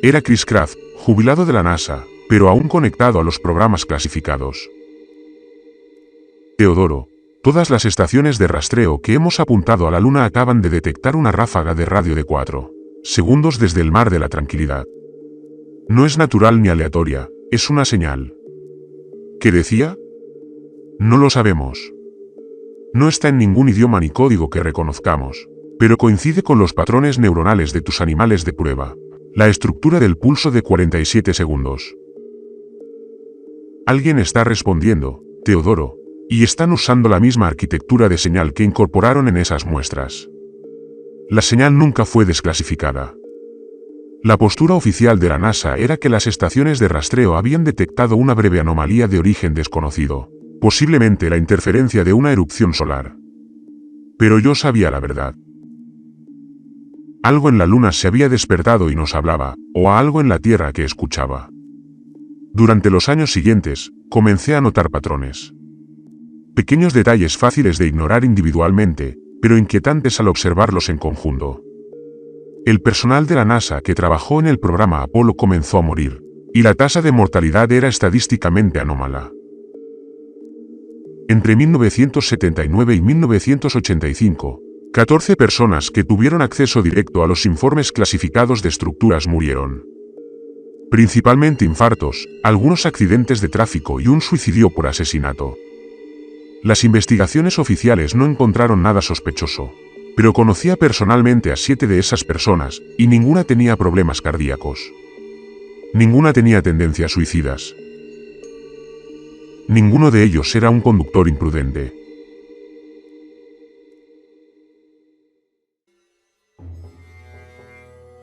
Era Chris Kraft, jubilado de la NASA, pero aún conectado a los programas clasificados. Teodoro, todas las estaciones de rastreo que hemos apuntado a la Luna acaban de detectar una ráfaga de radio de 4 segundos desde el Mar de la Tranquilidad. No es natural ni aleatoria, es una señal. ¿Qué decía? No lo sabemos. No está en ningún idioma ni código que reconozcamos, pero coincide con los patrones neuronales de tus animales de prueba. La estructura del pulso de 47 segundos. Alguien está respondiendo, Teodoro, y están usando la misma arquitectura de señal que incorporaron en esas muestras. La señal nunca fue desclasificada. La postura oficial de la NASA era que las estaciones de rastreo habían detectado una breve anomalía de origen desconocido, posiblemente la interferencia de una erupción solar. Pero yo sabía la verdad. Algo en la Luna se había despertado y nos hablaba, o a algo en la Tierra que escuchaba. Durante los años siguientes, comencé a notar patrones. Pequeños detalles fáciles de ignorar individualmente, pero inquietantes al observarlos en conjunto. El personal de la NASA que trabajó en el programa Apolo comenzó a morir, y la tasa de mortalidad era estadísticamente anómala. Entre 1979 y 1985, 14 personas que tuvieron acceso directo a los informes clasificados de estructuras murieron. Principalmente infartos, algunos accidentes de tráfico y un suicidio por asesinato. Las investigaciones oficiales no encontraron nada sospechoso, pero conocía personalmente a 7 de esas personas, y ninguna tenía problemas cardíacos. Ninguna tenía tendencias suicidas. Ninguno de ellos era un conductor imprudente.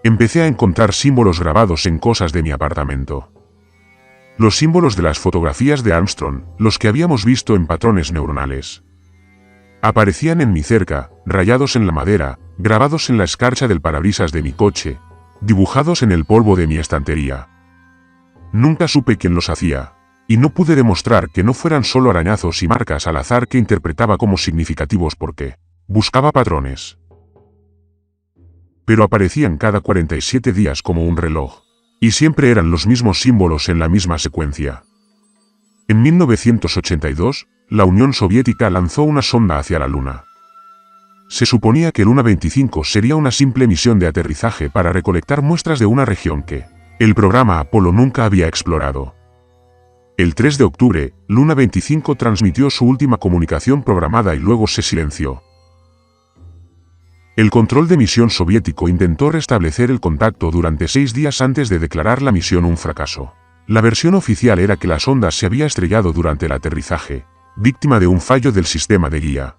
Empecé a encontrar símbolos grabados en cosas de mi apartamento. Los símbolos de las fotografías de Armstrong, los que habíamos visto en patrones neuronales. Aparecían en mi cerca, rayados en la madera, grabados en la escarcha del parabrisas de mi coche, dibujados en el polvo de mi estantería. Nunca supe quién los hacía, y no pude demostrar que no fueran solo arañazos y marcas al azar que interpretaba como significativos porque buscaba patrones. Pero aparecían cada 47 días como un reloj, y siempre eran los mismos símbolos en la misma secuencia. En 1982, la Unión Soviética lanzó una sonda hacia la Luna. Se suponía que Luna 25 sería una simple misión de aterrizaje para recolectar muestras de una región que el programa Apolo nunca había explorado. El 3 de octubre, Luna 25 transmitió su última comunicación programada y luego se silenció. El control de misión soviético intentó restablecer el contacto durante 6 días antes de declarar la misión un fracaso. La versión oficial era que la sonda se había estrellado durante el aterrizaje, víctima de un fallo del sistema de guía.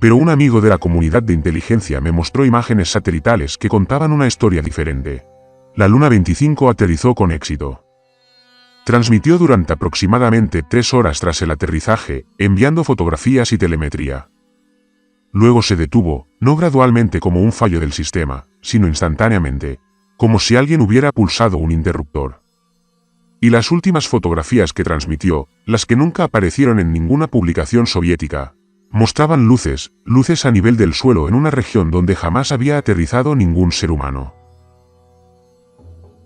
Pero un amigo de la comunidad de inteligencia me mostró imágenes satelitales que contaban una historia diferente. La Luna 25 aterrizó con éxito. Transmitió durante aproximadamente 3 horas tras el aterrizaje, enviando fotografías y telemetría. Luego se detuvo, no gradualmente como un fallo del sistema, sino instantáneamente, como si alguien hubiera pulsado un interruptor. Y las últimas fotografías que transmitió, las que nunca aparecieron en ninguna publicación soviética, mostraban luces a nivel del suelo en una región donde jamás había aterrizado ningún ser humano.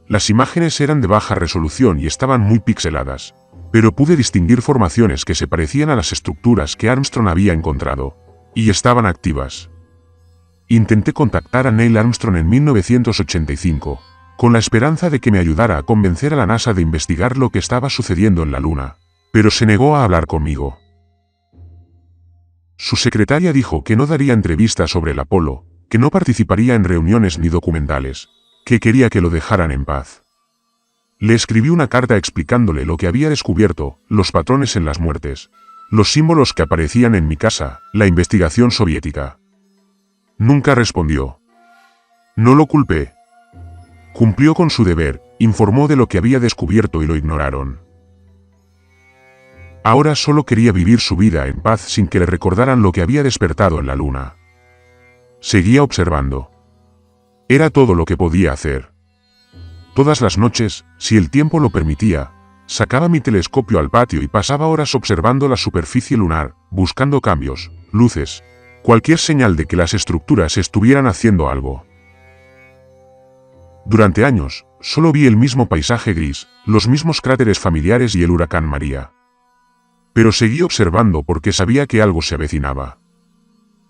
Las imágenes eran de baja resolución y estaban muy pixeladas, pero pude distinguir formaciones que se parecían a las estructuras que Armstrong había encontrado, y estaban activas. Intenté contactar a Neil Armstrong en 1985, con la esperanza de que me ayudara a convencer a la NASA de investigar lo que estaba sucediendo en la Luna, pero se negó a hablar conmigo. Su secretaria dijo que no daría entrevistas sobre el Apolo, que no participaría en reuniones ni documentales, que quería que lo dejaran en paz. Le escribí una carta explicándole lo que había descubierto, los patrones en las muertes, los símbolos que aparecían en mi casa, la investigación soviética. Nunca respondió. No lo culpé. Cumplió con su deber, informó de lo que había descubierto y lo ignoraron. Ahora solo quería vivir su vida en paz sin que le recordaran lo que había despertado en la Luna. Seguía observando. Era todo lo que podía hacer. Todas las noches, si el tiempo lo permitía, sacaba mi telescopio al patio y pasaba horas observando la superficie lunar, buscando cambios, luces, cualquier señal de que las estructuras estuvieran haciendo algo. Durante años, solo vi el mismo paisaje gris, los mismos cráteres familiares y el huracán María. Pero seguí observando porque sabía que algo se avecinaba.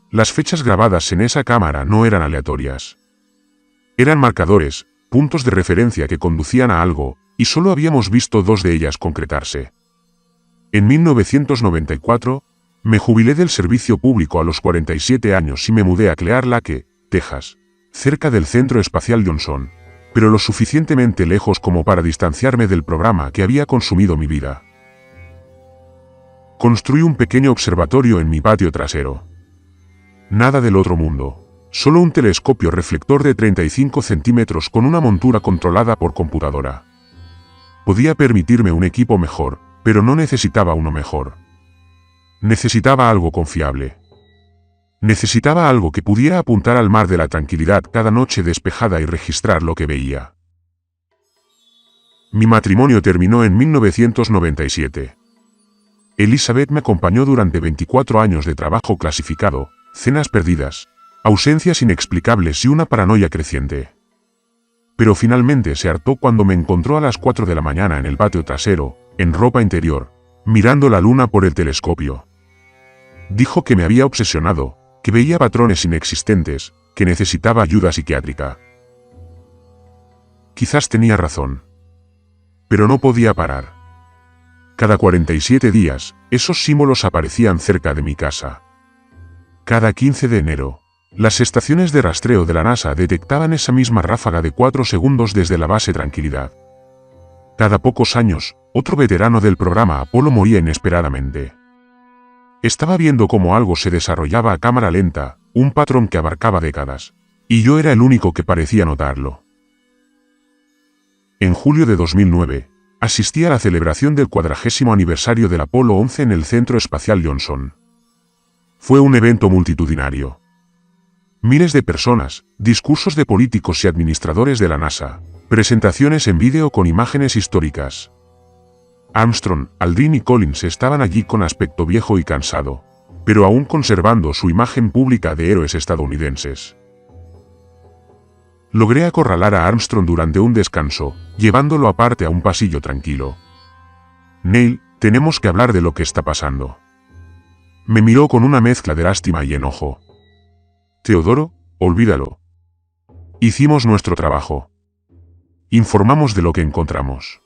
Las fechas grabadas en esa cámara no eran aleatorias. Eran marcadores, puntos de referencia que conducían a algo, y solo habíamos visto 2 de ellas concretarse. En 1994, me jubilé del servicio público a los 47 años y me mudé a Clear Lake, Texas, cerca del Centro Espacial Johnson, pero lo suficientemente lejos como para distanciarme del programa que había consumido mi vida. Construí un pequeño observatorio en mi patio trasero. Nada del otro mundo. Solo un telescopio reflector de 35 centímetros con una montura controlada por computadora. Podía permitirme un equipo mejor, pero no necesitaba uno mejor. Necesitaba algo confiable. Necesitaba algo que pudiera apuntar al mar de la tranquilidad cada noche despejada y registrar lo que veía. Mi matrimonio terminó en 1997. Elizabeth me acompañó durante 24 años de trabajo clasificado, cenas perdidas, ausencias inexplicables y una paranoia creciente. Pero finalmente se hartó cuando me encontró a las 4 de la mañana en el patio trasero, en ropa interior, mirando la luna por el telescopio. Dijo que me había obsesionado, que veía patrones inexistentes, que necesitaba ayuda psiquiátrica. Quizás tenía razón. Pero no podía parar. Cada 47 días, esos símbolos aparecían cerca de mi casa. Cada 15 de enero, las estaciones de rastreo de la NASA detectaban esa misma ráfaga de 4 segundos desde la base Tranquilidad. Cada pocos años, otro veterano del programa Apolo moría inesperadamente. Estaba viendo cómo algo se desarrollaba a cámara lenta, un patrón que abarcaba décadas, y yo era el único que parecía notarlo. En julio de 2009, asistí a la celebración del 40º aniversario del Apolo 11 en el Centro Espacial Johnson. Fue un evento multitudinario. Miles de personas, discursos de políticos y administradores de la NASA, presentaciones en vídeo con imágenes históricas. Armstrong, Aldrin y Collins estaban allí con aspecto viejo y cansado, pero aún conservando su imagen pública de héroes estadounidenses. Logré acorralar a Armstrong durante un descanso, llevándolo aparte a un pasillo tranquilo. Neil, tenemos que hablar de lo que está pasando. Me miró con una mezcla de lástima y enojo. Teodoro, olvídalo. Hicimos nuestro trabajo. Informamos de lo que encontramos.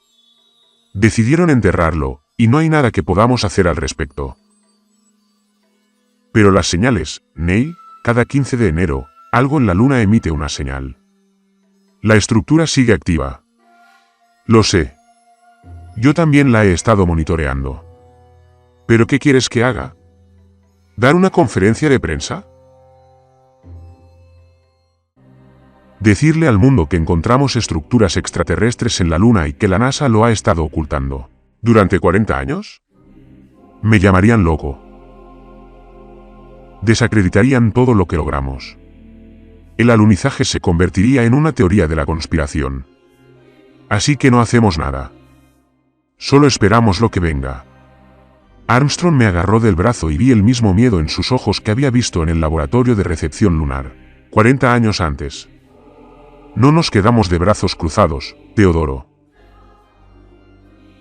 Decidieron enterrarlo, y no hay nada que podamos hacer al respecto. Pero las señales, Neil, cada 15 de enero, algo en la luna emite una señal. La estructura sigue activa. Lo sé. Yo también la he estado monitoreando. ¿Pero qué quieres que haga? ¿Dar una conferencia de prensa? Decirle al mundo que encontramos estructuras extraterrestres en la Luna y que la NASA lo ha estado ocultando. ¿Durante 40 años? Me llamarían loco. Desacreditarían todo lo que logramos. El alunizaje se convertiría en una teoría de la conspiración. Así que no hacemos nada. Solo esperamos lo que venga. Armstrong me agarró del brazo y vi el mismo miedo en sus ojos que había visto en el laboratorio de recepción lunar, 40 años antes. No nos quedamos de brazos cruzados, Teodoro.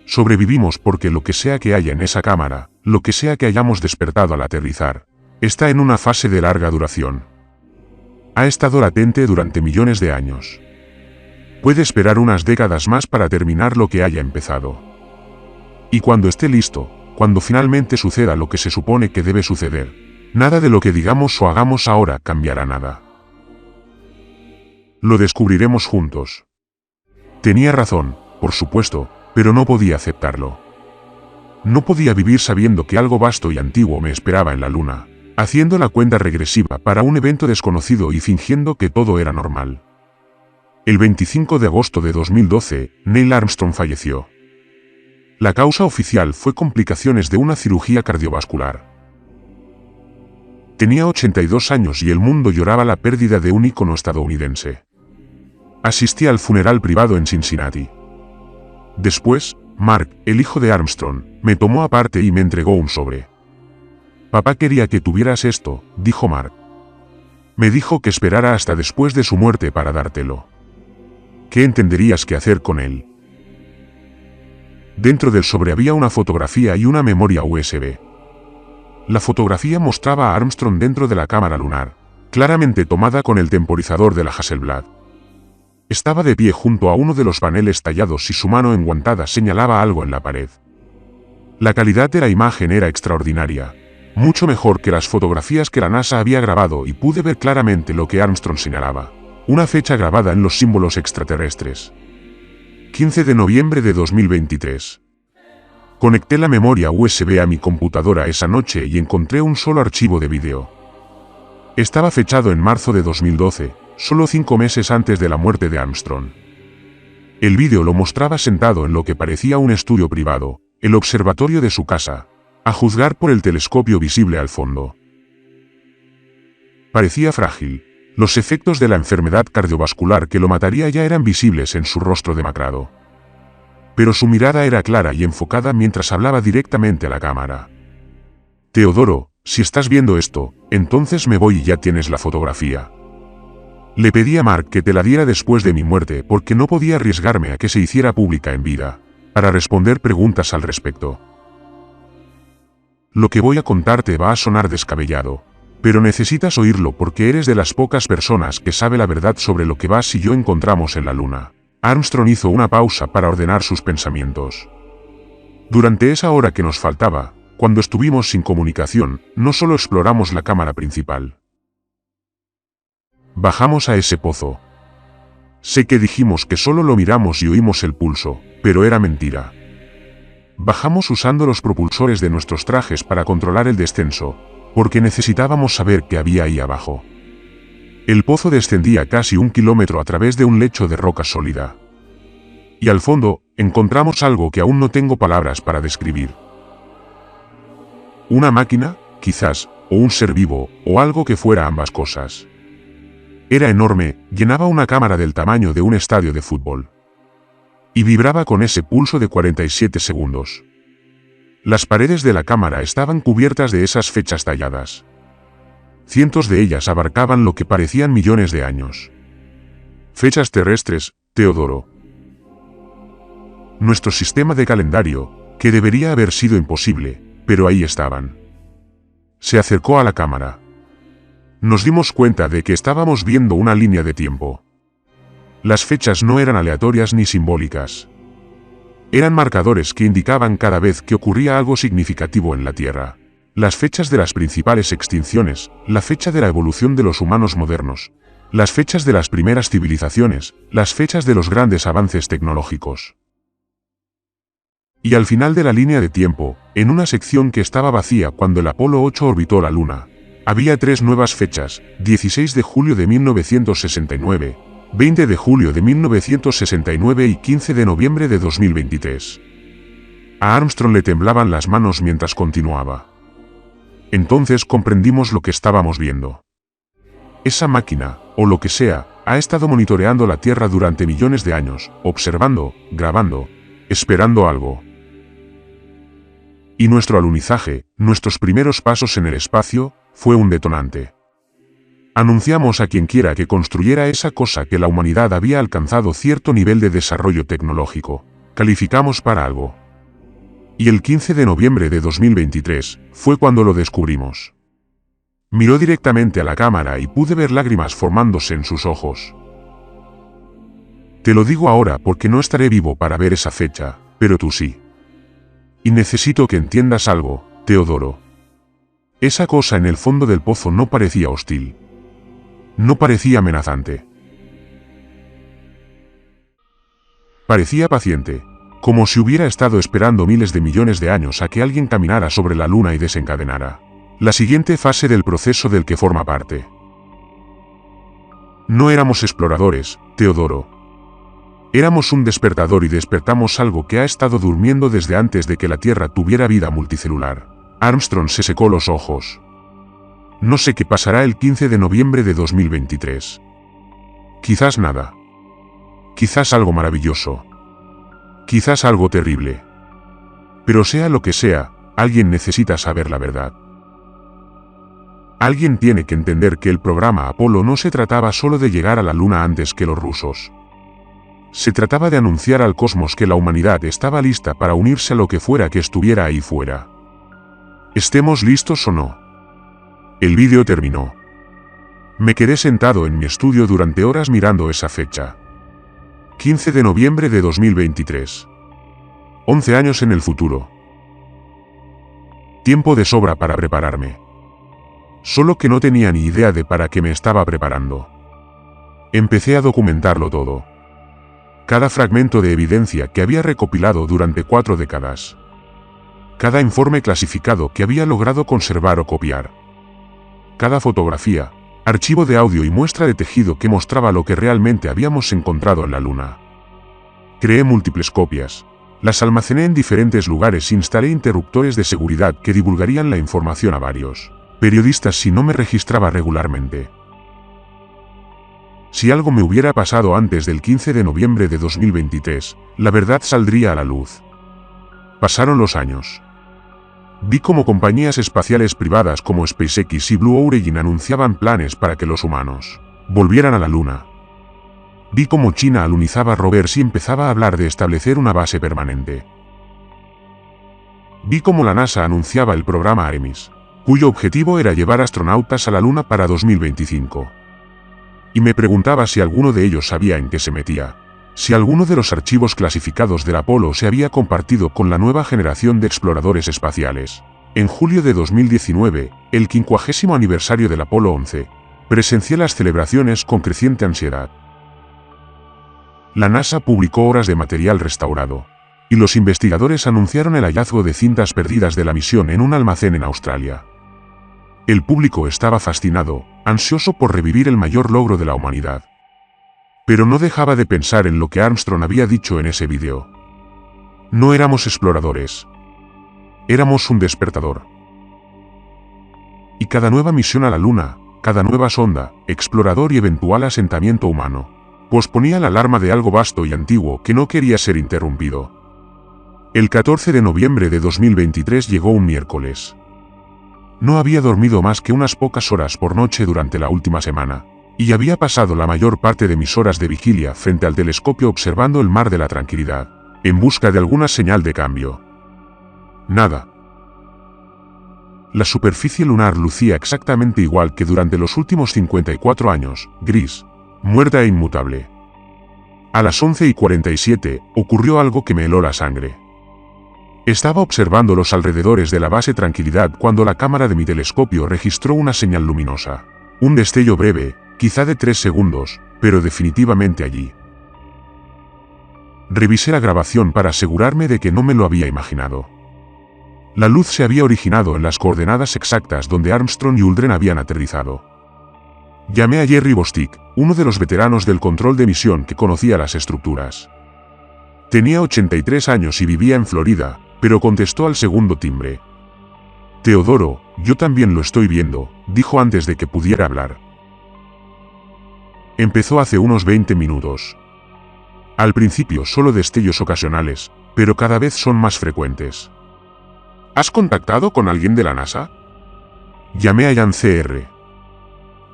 Sobrevivimos porque lo que sea que haya en esa cámara, lo que sea que hayamos despertado al aterrizar, está en una fase de larga duración. Ha estado latente durante millones de años. Puede esperar unas décadas más para terminar lo que haya empezado. Y cuando esté listo, cuando finalmente suceda lo que se supone que debe suceder, nada de lo que digamos o hagamos ahora cambiará nada. Lo descubriremos juntos. Tenía razón, por supuesto, pero no podía aceptarlo. No podía vivir sabiendo que algo vasto y antiguo me esperaba en la Luna, haciendo la cuenta regresiva para un evento desconocido y fingiendo que todo era normal. El 25 de agosto de 2012, Neil Armstrong falleció. La causa oficial fue complicaciones de una cirugía cardiovascular. Tenía 82 años y el mundo lloraba la pérdida de un ícono estadounidense. Asistí al funeral privado en Cincinnati. Después, Mark, el hijo de Armstrong, me tomó aparte y me entregó un sobre. Papá quería que tuvieras esto, dijo Mark. Me dijo que esperara hasta después de su muerte para dártelo. ¿Qué entenderías que hacer con él? Dentro del sobre había una fotografía y una memoria USB. La fotografía mostraba a Armstrong dentro de la cámara lunar, claramente tomada con el temporizador de la Hasselblad. Estaba de pie junto a uno de los paneles tallados y su mano enguantada señalaba algo en la pared. La calidad de la imagen era extraordinaria, mucho mejor que las fotografías que la NASA había grabado, y pude ver claramente lo que Armstrong señalaba, una fecha grabada en los símbolos extraterrestres. 15 de noviembre de 2023. Conecté la memoria USB a mi computadora esa noche y encontré un solo archivo de vídeo. Estaba fechado en marzo de 2012, solo 5 meses antes de la muerte de Armstrong. El vídeo lo mostraba sentado en lo que parecía un estudio privado, el observatorio de su casa, a juzgar por el telescopio visible al fondo. Parecía frágil. Los efectos de la enfermedad cardiovascular que lo mataría ya eran visibles en su rostro demacrado. Pero su mirada era clara y enfocada mientras hablaba directamente a la cámara. Teodoro, si estás viendo esto, entonces me voy y ya tienes la fotografía. Le pedí a Mark que te la diera después de mi muerte porque no podía arriesgarme a que se hiciera pública en vida, para responder preguntas al respecto. Lo que voy a contarte va a sonar descabellado, pero necesitas oírlo porque eres de las pocas personas que sabe la verdad sobre lo que Buzz y yo encontramos en la Luna. Armstrong hizo una pausa para ordenar sus pensamientos. Durante esa hora que nos faltaba, cuando estuvimos sin comunicación, no solo exploramos la cámara principal. Bajamos a ese pozo. Sé que dijimos que solo lo miramos y oímos el pulso, pero era mentira. Bajamos usando los propulsores de nuestros trajes para controlar el descenso, porque necesitábamos saber qué había ahí abajo. El pozo descendía casi 1 kilómetro a través de un lecho de roca sólida. Y al fondo, encontramos algo que aún no tengo palabras para describir. Una máquina, quizás, o un ser vivo, o algo que fuera ambas cosas. Era enorme, llenaba una cámara del tamaño de un estadio de fútbol. Y vibraba con ese pulso de 47 segundos. Las paredes de la cámara estaban cubiertas de esas fechas talladas. Cientos de ellas abarcaban lo que parecían millones de años. Fechas terrestres, Teodoro. Nuestro sistema de calendario, que debería haber sido imposible, pero ahí estaban. Se acercó a la cámara. Nos dimos cuenta de que estábamos viendo una línea de tiempo. Las fechas no eran aleatorias ni simbólicas. Eran marcadores que indicaban cada vez que ocurría algo significativo en la Tierra. Las fechas de las principales extinciones, la fecha de la evolución de los humanos modernos, las fechas de las primeras civilizaciones, las fechas de los grandes avances tecnológicos. Y al final de la línea de tiempo, en una sección que estaba vacía cuando el Apolo 8 orbitó la Luna, había 3 nuevas fechas: 16 de julio de 1969, 20 de julio de 1969 y 15 de noviembre de 2023. A Armstrong le temblaban las manos mientras continuaba. Entonces comprendimos lo que estábamos viendo. Esa máquina, o lo que sea, ha estado monitoreando la Tierra durante millones de años, observando, grabando, esperando algo. Y nuestro alunizaje, nuestros primeros pasos en el espacio, fue un detonante. Anunciamos a quien quiera que construyera esa cosa que la humanidad había alcanzado cierto nivel de desarrollo tecnológico. Calificamos para algo. Y el 15 de noviembre de 2023 fue cuando lo descubrimos. Miró directamente a la cámara y pude ver lágrimas formándose en sus ojos. Te lo digo ahora porque no estaré vivo para ver esa fecha, pero tú sí. Y necesito que entiendas algo, Teodoro. Esa cosa en el fondo del pozo no parecía hostil. No parecía amenazante. Parecía paciente, como si hubiera estado esperando miles de millones de años a que alguien caminara sobre la Luna y desencadenara la siguiente fase del proceso del que forma parte. No éramos exploradores, Teodoro. Éramos un despertador y despertamos algo que ha estado durmiendo desde antes de que la Tierra tuviera vida multicelular. Armstrong se secó los ojos. No sé qué pasará el 15 de noviembre de 2023. Quizás nada. Quizás algo maravilloso. Quizás algo terrible. Pero sea lo que sea, alguien necesita saber la verdad. Alguien tiene que entender que el programa Apolo no se trataba solo de llegar a la Luna antes que los rusos. Se trataba de anunciar al cosmos que la humanidad estaba lista para unirse a lo que fuera que estuviera ahí fuera. ¿Estemos listos o no? El vídeo terminó. Me quedé sentado en mi estudio durante horas mirando esa fecha. 15 de noviembre de 2023. 11 años en el futuro. Tiempo de sobra para prepararme. Solo que no tenía ni idea de para qué me estaba preparando. Empecé a documentarlo todo. Cada fragmento de evidencia que había recopilado durante 4 décadas. Cada informe clasificado que había logrado conservar o copiar. Cada fotografía, archivo de audio y muestra de tejido que mostraba lo que realmente habíamos encontrado en la Luna. Creé múltiples copias. Las almacené en diferentes lugares e instalé interruptores de seguridad que divulgarían la información a varios periodistas si no me registraba regularmente. Si algo me hubiera pasado antes del 15 de noviembre de 2023, la verdad saldría a la luz. Pasaron los años. Vi cómo compañías espaciales privadas como SpaceX y Blue Origin anunciaban planes para que los humanos volvieran a la Luna. Vi cómo China alunizaba rovers y empezaba a hablar de establecer una base permanente. Vi cómo la NASA anunciaba el programa Artemis, cuyo objetivo era llevar astronautas a la Luna para 2025. Y me preguntaba si alguno de ellos sabía en qué se metía, si alguno de los archivos clasificados del Apolo se había compartido con la nueva generación de exploradores espaciales. En julio de 2019, el 50º aniversario del Apolo 11, presencié las celebraciones con creciente ansiedad. La NASA publicó horas de material restaurado, y los investigadores anunciaron el hallazgo de cintas perdidas de la misión en un almacén en Australia. El público estaba fascinado, ansioso por revivir el mayor logro de la humanidad. Pero no dejaba de pensar en lo que Armstrong había dicho en ese vídeo. No éramos exploradores. Éramos un despertador. Y cada nueva misión a la Luna, cada nueva sonda, explorador y eventual asentamiento humano, posponía la alarma de algo vasto y antiguo que no quería ser interrumpido. El 14 de noviembre de 2023 llegó un miércoles. No había dormido más que unas pocas horas por noche durante la última semana, y había pasado la mayor parte de mis horas de vigilia frente al telescopio observando el mar de la tranquilidad, en busca de alguna señal de cambio. Nada. La superficie lunar lucía exactamente igual que durante los últimos 54 años, gris, muerta e inmutable. A las 11:47 ocurrió algo que me heló la sangre. Estaba observando los alrededores de la base Tranquilidad cuando la cámara de mi telescopio registró una señal luminosa. Un destello breve, quizá de 3 segundos, pero definitivamente allí. Revisé la grabación para asegurarme de que no me lo había imaginado. La luz se había originado en las coordenadas exactas donde Armstrong y Aldrin habían aterrizado. Llamé a Jerry Bostick, uno de los veteranos del control de misión que conocía las estructuras. Tenía 83 años y vivía en Florida, pero contestó al segundo timbre. Teodoro, yo también lo estoy viendo, dijo antes de que pudiera hablar. Empezó hace unos 20 minutos. Al principio solo destellos ocasionales, pero cada vez son más frecuentes. ¿Has contactado con alguien de la NASA? Llamé a Jan CR.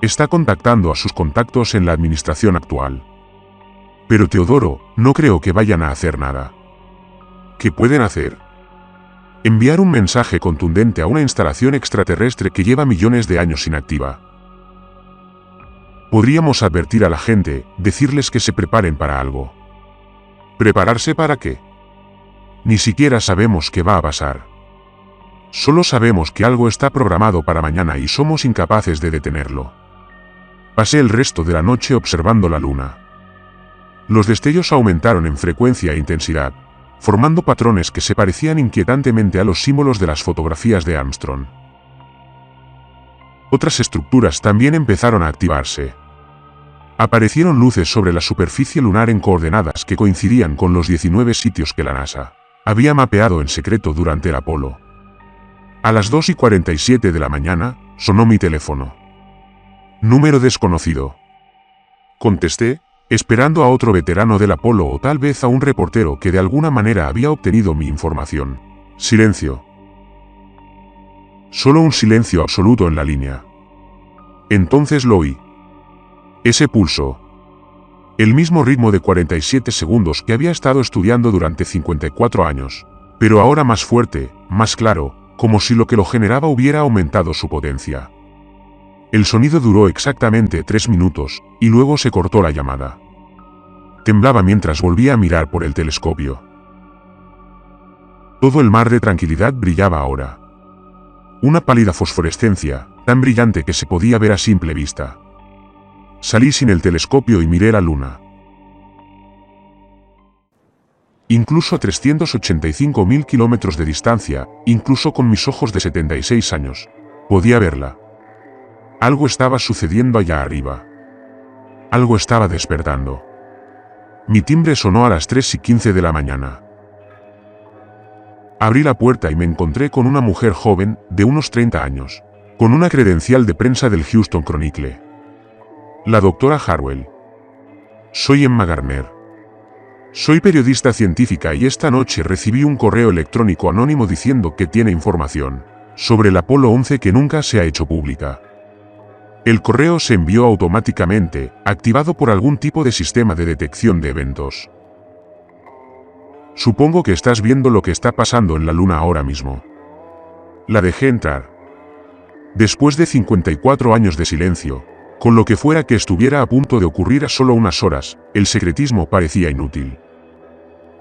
Está contactando a sus contactos en la administración actual. Pero Teodoro, no creo que vayan a hacer nada. ¿Qué pueden hacer? Enviar un mensaje contundente a una instalación extraterrestre que lleva millones de años inactiva. Podríamos advertir a la gente, decirles que se preparen para algo. ¿Prepararse para qué? Ni siquiera sabemos qué va a pasar. Solo sabemos que algo está programado para mañana y somos incapaces de detenerlo. Pasé el resto de la noche observando la Luna. Los destellos aumentaron en frecuencia e intensidad, formando patrones que se parecían inquietantemente a los símbolos de las fotografías de Armstrong. Otras estructuras también empezaron a activarse. Aparecieron luces sobre la superficie lunar en coordenadas que coincidían con los 19 sitios que la NASA había mapeado en secreto durante el Apolo. A las 2:47 de la mañana, sonó mi teléfono. Número desconocido. Contesté, esperando a otro veterano del Apolo o tal vez a un reportero que de alguna manera había obtenido mi información. Silencio. Solo un silencio absoluto en la línea. Entonces lo oí. Ese pulso. El mismo ritmo de 47 segundos que había estado estudiando durante 54 años, pero ahora más fuerte, más claro, como si lo que lo generaba hubiera aumentado su potencia. El sonido duró exactamente 3 minutos, y luego se cortó la llamada. Temblaba mientras volvía a mirar por el telescopio. Todo el mar de tranquilidad brillaba ahora. Una pálida fosforescencia, tan brillante que se podía ver a simple vista. Salí sin el telescopio y miré la luna. Incluso a 385.000 kilómetros de distancia, incluso con mis ojos de 76 años, podía verla. Algo estaba sucediendo allá arriba. Algo estaba despertando. Mi timbre sonó a las 3:15 de la mañana. Abrí la puerta y me encontré con una mujer joven, de unos 30 años, con una credencial de prensa del Houston Chronicle. La doctora Harwell. Soy Emma Garner. Soy periodista científica y esta noche recibí un correo electrónico anónimo diciendo que tiene información sobre el Apolo 11 que nunca se ha hecho pública. El correo se envió automáticamente, activado por algún tipo de sistema de detección de eventos. Supongo que estás viendo lo que está pasando en la Luna ahora mismo. La dejé entrar. Después de 54 años de silencio, con lo que fuera que estuviera a punto de ocurrir a solo unas horas, el secretismo parecía inútil.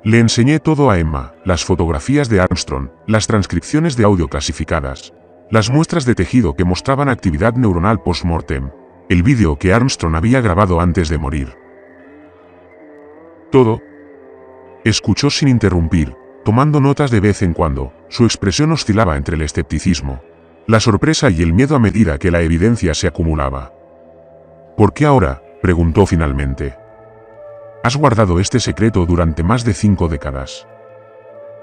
Le enseñé todo a Emma, las fotografías de Armstrong, las transcripciones de audio clasificadas, las muestras de tejido que mostraban actividad neuronal post-mortem, el vídeo que Armstrong había grabado antes de morir. Todo. Escuchó sin interrumpir, tomando notas de vez en cuando. Su expresión oscilaba entre el escepticismo, la sorpresa y el miedo a medida que la evidencia se acumulaba. ¿Por qué ahora?, preguntó finalmente. Has guardado este secreto durante más de 5 décadas.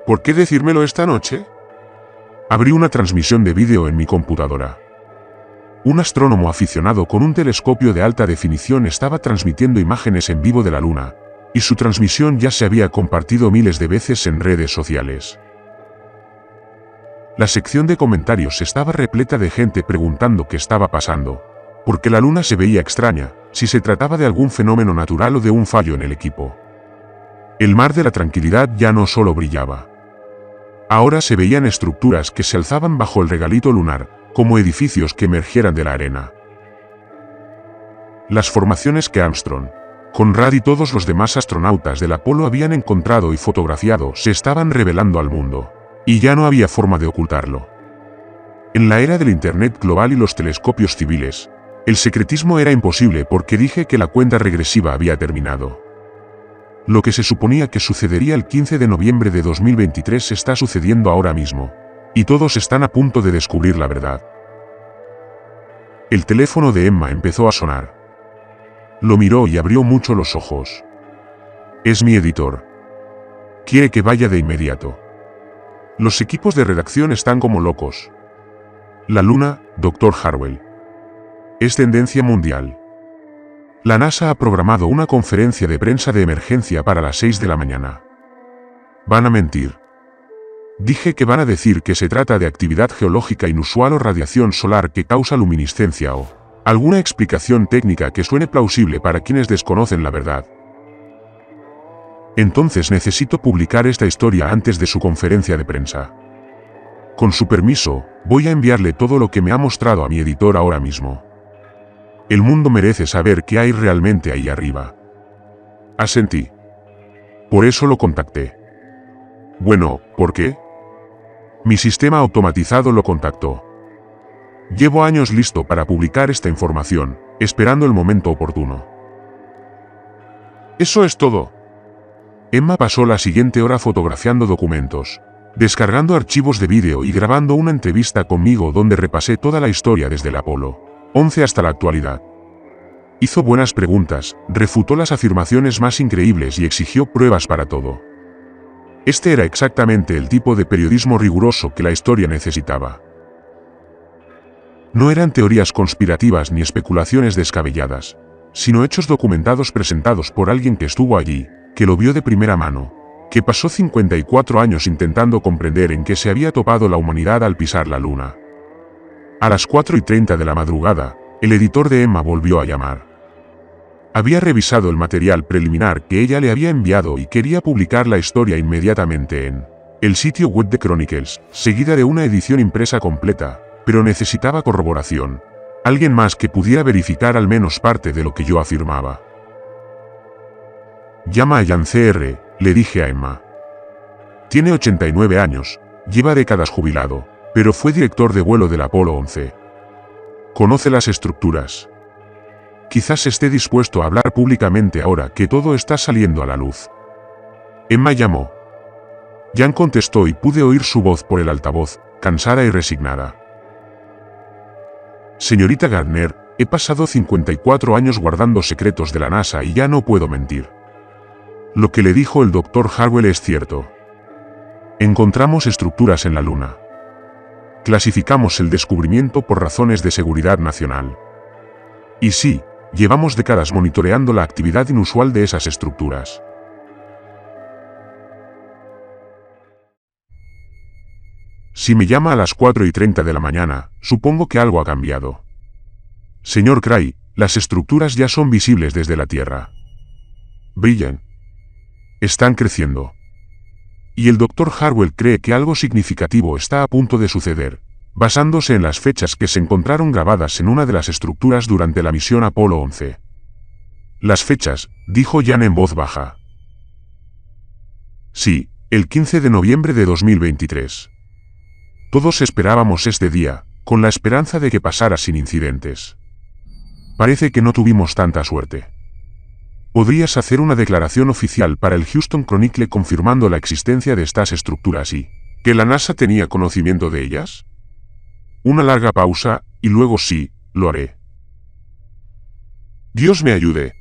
¿Por qué decírmelo esta noche? Abrí una transmisión de vídeo en mi computadora. Un astrónomo aficionado con un telescopio de alta definición estaba transmitiendo imágenes en vivo de la Luna, y su transmisión ya se había compartido miles de veces en redes sociales. La sección de comentarios estaba repleta de gente preguntando qué estaba pasando, porque la Luna se veía extraña, si se trataba de algún fenómeno natural o de un fallo en el equipo. El mar de la tranquilidad ya no solo brillaba. Ahora se veían estructuras que se alzaban bajo el regalito lunar, como edificios que emergieran de la arena. Las formaciones que Armstrong, Conrad y todos los demás astronautas del Apolo habían encontrado y fotografiado se estaban revelando al mundo, y ya no había forma de ocultarlo. En la era del Internet global y los telescopios civiles, el secretismo era imposible porque dije que la cuenta regresiva había terminado. Lo que se suponía que sucedería el 15 de noviembre de 2023 está sucediendo ahora mismo, y todos están a punto de descubrir la verdad. El teléfono de Emma empezó a sonar. Lo miró y abrió mucho los ojos. Es mi editor. Quiere que vaya de inmediato. Los equipos de redacción están como locos. La Luna, Dr. Harwell. Es tendencia mundial. La NASA ha programado una conferencia de prensa de emergencia para las 6 de la mañana. Van a mentir. Dije que van a decir que se trata de actividad geológica inusual o radiación solar que causa luminiscencia o alguna explicación técnica que suene plausible para quienes desconocen la verdad. Entonces necesito publicar esta historia antes de su conferencia de prensa. Con su permiso, voy a enviarle todo lo que me ha mostrado a mi editor ahora mismo. El mundo merece saber qué hay realmente ahí arriba. Asentí. Por eso lo contacté. Bueno, ¿por qué? Mi sistema automatizado lo contactó. Llevo años listo para publicar esta información, esperando el momento oportuno. Eso es todo. Emma pasó la siguiente hora fotografiando documentos, descargando archivos de vídeo y grabando una entrevista conmigo donde repasé toda la historia desde el Apolo 11 hasta la actualidad. Hizo buenas preguntas, refutó las afirmaciones más increíbles y exigió pruebas para todo. Este era exactamente el tipo de periodismo riguroso que la historia necesitaba. No eran teorías conspirativas ni especulaciones descabelladas. sino hechos documentados presentados por alguien que estuvo allí, que lo vio de primera mano, que pasó 54 años intentando comprender en qué se había topado la humanidad al pisar la luna. A las 4:30 de la madrugada, el editor de Emma volvió a llamar. Había revisado el material preliminar que ella le había enviado y quería publicar la historia inmediatamente en el sitio web de Chronicles, seguida de una edición impresa completa, pero necesitaba corroboración. Alguien más que pudiera verificar al menos parte de lo que yo afirmaba. Llama a Jan CR, le dije a Emma. Tiene 89 años, lleva décadas jubilado, pero fue director de vuelo del Apolo 11. Conoce las estructuras. Quizás esté dispuesto a hablar públicamente ahora que todo está saliendo a la luz. Emma llamó. Jan contestó y pude oír su voz por el altavoz, cansada y resignada. Señorita Gardner, he pasado 54 años guardando secretos de la NASA y ya no puedo mentir. Lo que le dijo el Dr. Harwell es cierto. Encontramos estructuras en la Luna. Clasificamos el descubrimiento por razones de seguridad nacional. Y sí, llevamos décadas monitoreando la actividad inusual de esas estructuras. Si me llama a las 4:30 de la mañana, supongo que algo ha cambiado. Señor Cray, las estructuras ya son visibles desde la Tierra. Brillan. Están creciendo. Y el Dr. Harwell cree que algo significativo está a punto de suceder, basándose en las fechas que se encontraron grabadas en una de las estructuras durante la misión Apolo 11. Las fechas, dijo Jan en voz baja. Sí, el 15 de noviembre de 2023. Todos esperábamos este día, con la esperanza de que pasara sin incidentes. Parece que no tuvimos tanta suerte. ¿Podrías hacer una declaración oficial para el Houston Chronicle confirmando la existencia de estas estructuras y que la NASA tenía conocimiento de ellas? Una larga pausa, y luego sí, lo haré. Dios me ayude.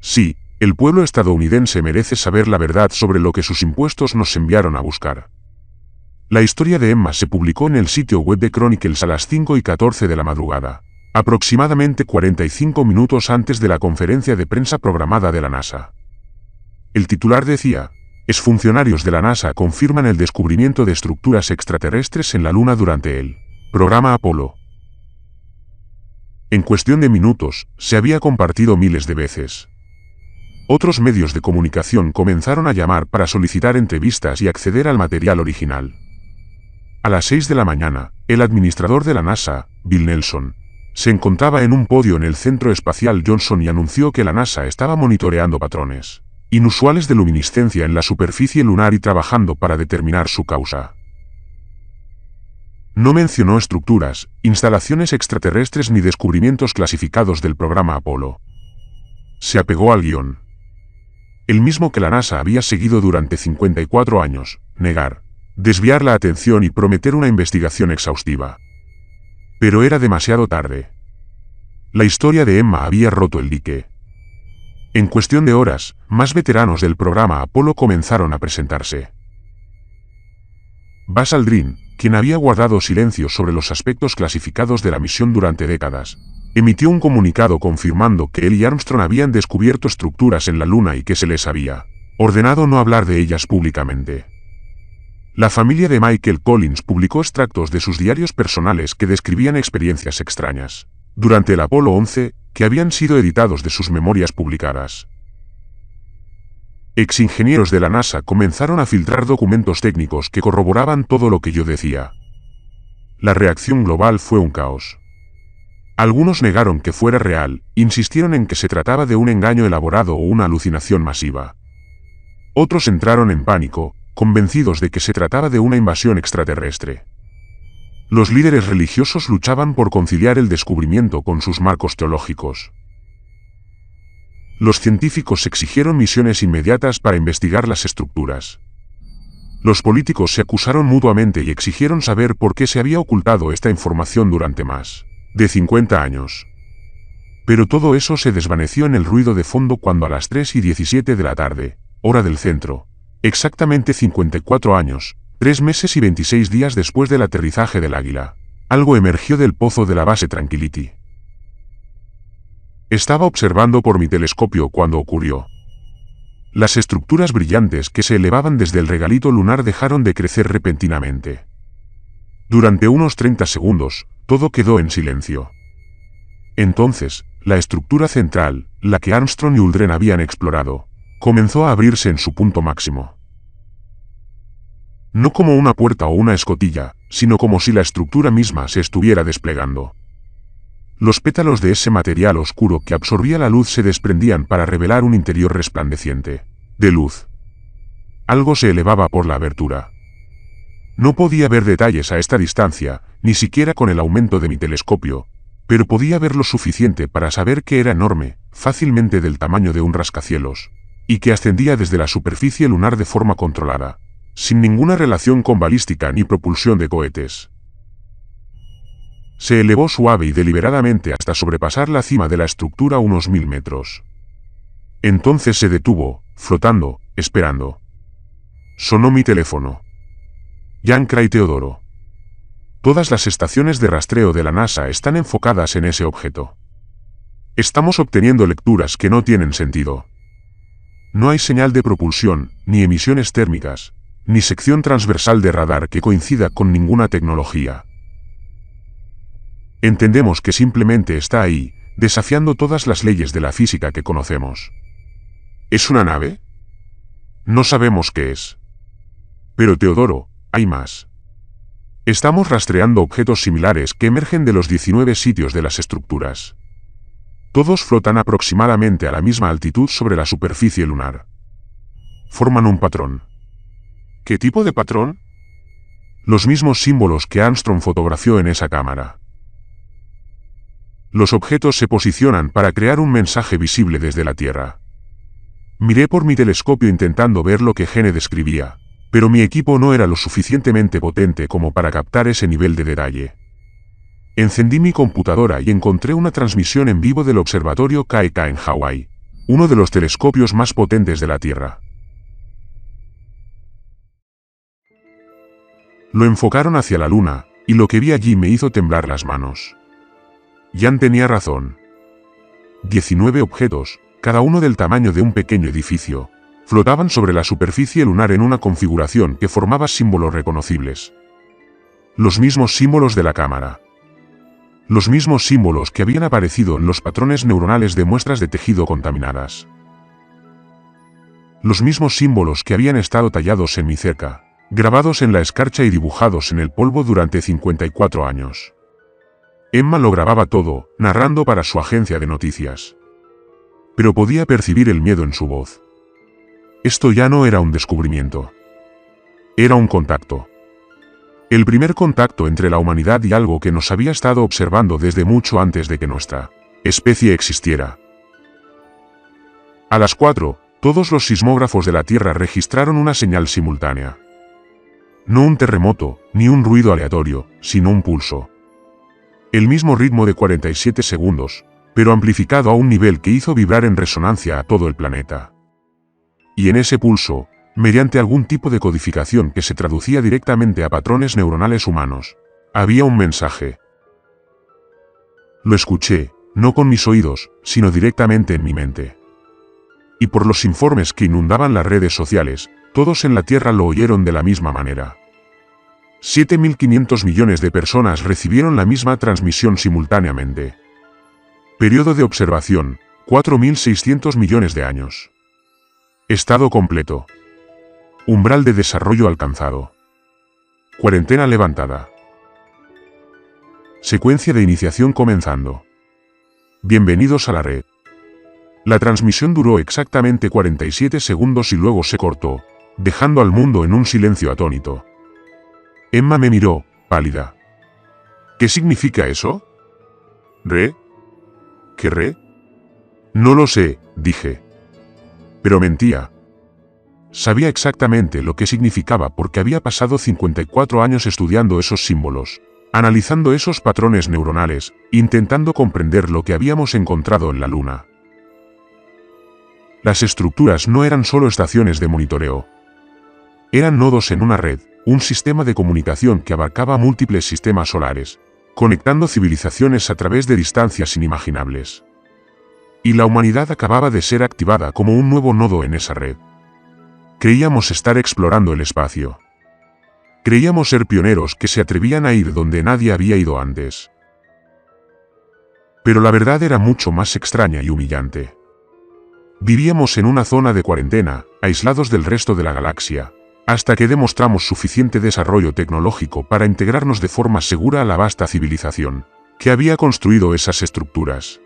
Sí, el pueblo estadounidense merece saber la verdad sobre lo que sus impuestos nos enviaron a buscar. La historia de Emma se publicó en el sitio web de Chronicles a las 5:14 de la madrugada, aproximadamente 45 minutos antes de la conferencia de prensa programada de la NASA. El titular decía: exfuncionarios de la NASA confirman el descubrimiento de estructuras extraterrestres en la Luna durante el programa Apolo. En cuestión de minutos, se había compartido miles de veces. Otros medios de comunicación comenzaron a llamar para solicitar entrevistas y acceder al material original. A las 6 de la mañana, el administrador de la NASA, Bill Nelson, se encontraba en un podio en el Centro Espacial Johnson y anunció que la NASA estaba monitoreando patrones inusuales de luminiscencia en la superficie lunar y trabajando para determinar su causa. No mencionó estructuras, instalaciones extraterrestres ni descubrimientos clasificados del programa Apolo. Se apegó al guión. El mismo que la NASA había seguido durante 54 años: negar, desviar la atención y prometer una investigación exhaustiva. Pero era demasiado tarde. La historia de Emma había roto el dique. En cuestión de horas, más veteranos del programa Apolo comenzaron a presentarse. Buzz Aldrin, quien había guardado silencio sobre los aspectos clasificados de la misión durante décadas, emitió un comunicado confirmando que él y Armstrong habían descubierto estructuras en la Luna y que se les había ordenado no hablar de ellas públicamente. La familia de Michael Collins publicó extractos de sus diarios personales que describían experiencias extrañas durante el Apolo 11, que habían sido editados de sus memorias publicadas. Exingenieros de la NASA comenzaron a filtrar documentos técnicos que corroboraban todo lo que yo decía. La reacción global fue un caos. Algunos negaron que fuera real, insistieron en que se trataba de un engaño elaborado o una alucinación masiva. Otros entraron en pánico, convencidos de que se trataba de una invasión extraterrestre. Los líderes religiosos luchaban por conciliar el descubrimiento con sus marcos teológicos. Los científicos exigieron misiones inmediatas para investigar las estructuras. Los políticos se acusaron mutuamente y exigieron saber por qué se había ocultado esta información durante más de 50 años. Pero todo eso se desvaneció en el ruido de fondo cuando a las 3:17 de la tarde, hora del centro, exactamente 54 años, 3 meses y 26 días después del aterrizaje del Águila, algo emergió del pozo de la base Tranquility. Estaba observando por mi telescopio cuando ocurrió. Las estructuras brillantes que se elevaban desde el regalito lunar dejaron de crecer repentinamente. Durante unos 30 segundos, todo quedó en silencio. Entonces, la estructura central, la que Armstrong y Aldrin habían explorado, comenzó a abrirse en su punto máximo. No como una puerta o una escotilla, sino como si la estructura misma se estuviera desplegando. Los pétalos de ese material oscuro que absorbía la luz se desprendían para revelar un interior resplandeciente, de luz. Algo se elevaba por la abertura. No podía ver detalles a esta distancia, ni siquiera con el aumento de mi telescopio, pero podía ver lo suficiente para saber que era enorme, fácilmente del tamaño de un rascacielos, y que ascendía desde la superficie lunar de forma controlada, sin ninguna relación con balística ni propulsión de cohetes. Se elevó suave y deliberadamente hasta sobrepasar la cima de la estructura unos 1000 metros. Entonces se detuvo, flotando, esperando. Sonó mi teléfono. Jan Cray Teodoro. Todas las estaciones de rastreo de la NASA están enfocadas en ese objeto. Estamos obteniendo lecturas que no tienen sentido. No hay señal de propulsión, ni emisiones térmicas, ni sección transversal de radar que coincida con ninguna tecnología. Entendemos que simplemente está ahí, desafiando todas las leyes de la física que conocemos. ¿Es una nave? No sabemos qué es. Pero Teodoro, hay más. Estamos rastreando objetos similares que emergen de los 19 sitios de las estructuras. Todos flotan aproximadamente a la misma altitud sobre la superficie lunar. Forman un patrón. ¿Qué tipo de patrón? Los mismos símbolos que Armstrong fotografió en esa cámara. Los objetos se posicionan para crear un mensaje visible desde la Tierra. Miré por mi telescopio intentando ver lo que Gene describía, pero mi equipo no era lo suficientemente potente como para captar ese nivel de detalle. Encendí mi computadora y encontré una transmisión en vivo del observatorio Keika en Hawái, uno de los telescopios más potentes de la Tierra. Lo enfocaron hacia la Luna, y lo que vi allí me hizo temblar las manos. Jan tenía razón. 19 objetos, cada uno del tamaño de un pequeño edificio, flotaban sobre la superficie lunar en una configuración que formaba símbolos reconocibles. Los mismos símbolos de la cámara. Los mismos símbolos que habían aparecido en los patrones neuronales de muestras de tejido contaminadas. Los mismos símbolos que habían estado tallados en mi cerca, grabados en la escarcha y dibujados en el polvo durante 54 años. Emma lo grababa todo, narrando para su agencia de noticias. Pero podía percibir el miedo en su voz. Esto ya no era un descubrimiento. Era un contacto. El primer contacto entre la humanidad y algo que nos había estado observando desde mucho antes de que nuestra especie existiera. A las 4, todos los sismógrafos de la Tierra registraron una señal simultánea. No un terremoto, ni un ruido aleatorio, sino un pulso. El mismo ritmo de 47 segundos, pero amplificado a un nivel que hizo vibrar en resonancia a todo el planeta. Y en ese pulso, mediante algún tipo de codificación que se traducía directamente a patrones neuronales humanos, había un mensaje. Lo escuché, no con mis oídos, sino directamente en mi mente. Y por los informes que inundaban las redes sociales, todos en la Tierra lo oyeron de la misma manera. 7.500 millones de personas recibieron la misma transmisión simultáneamente. Periodo de observación, 4.600 millones de años. Estado completo. Umbral de desarrollo alcanzado. Cuarentena levantada. Secuencia de iniciación comenzando. Bienvenidos a la red. La transmisión duró exactamente 47 segundos y luego se cortó, dejando al mundo en un silencio atónito. Emma me miró, pálida. ¿Qué significa eso? ¿Re? ¿Qué re? No lo sé, dije. Pero mentía. Sabía exactamente lo que significaba porque había pasado 54 años estudiando esos símbolos, analizando esos patrones neuronales, intentando comprender lo que habíamos encontrado en la Luna. Las estructuras no eran solo estaciones de monitoreo. Eran nodos en una red, un sistema de comunicación que abarcaba múltiples sistemas solares, conectando civilizaciones a través de distancias inimaginables. y la humanidad acababa de ser activada como un nuevo nodo en esa red. Creíamos estar explorando el espacio. Creíamos ser pioneros que se atrevían a ir donde nadie había ido antes. Pero la verdad era mucho más extraña y humillante. Vivíamos en una zona de cuarentena, aislados del resto de la galaxia, hasta que demostramos suficiente desarrollo tecnológico para integrarnos de forma segura a la vasta civilización que había construido esas estructuras.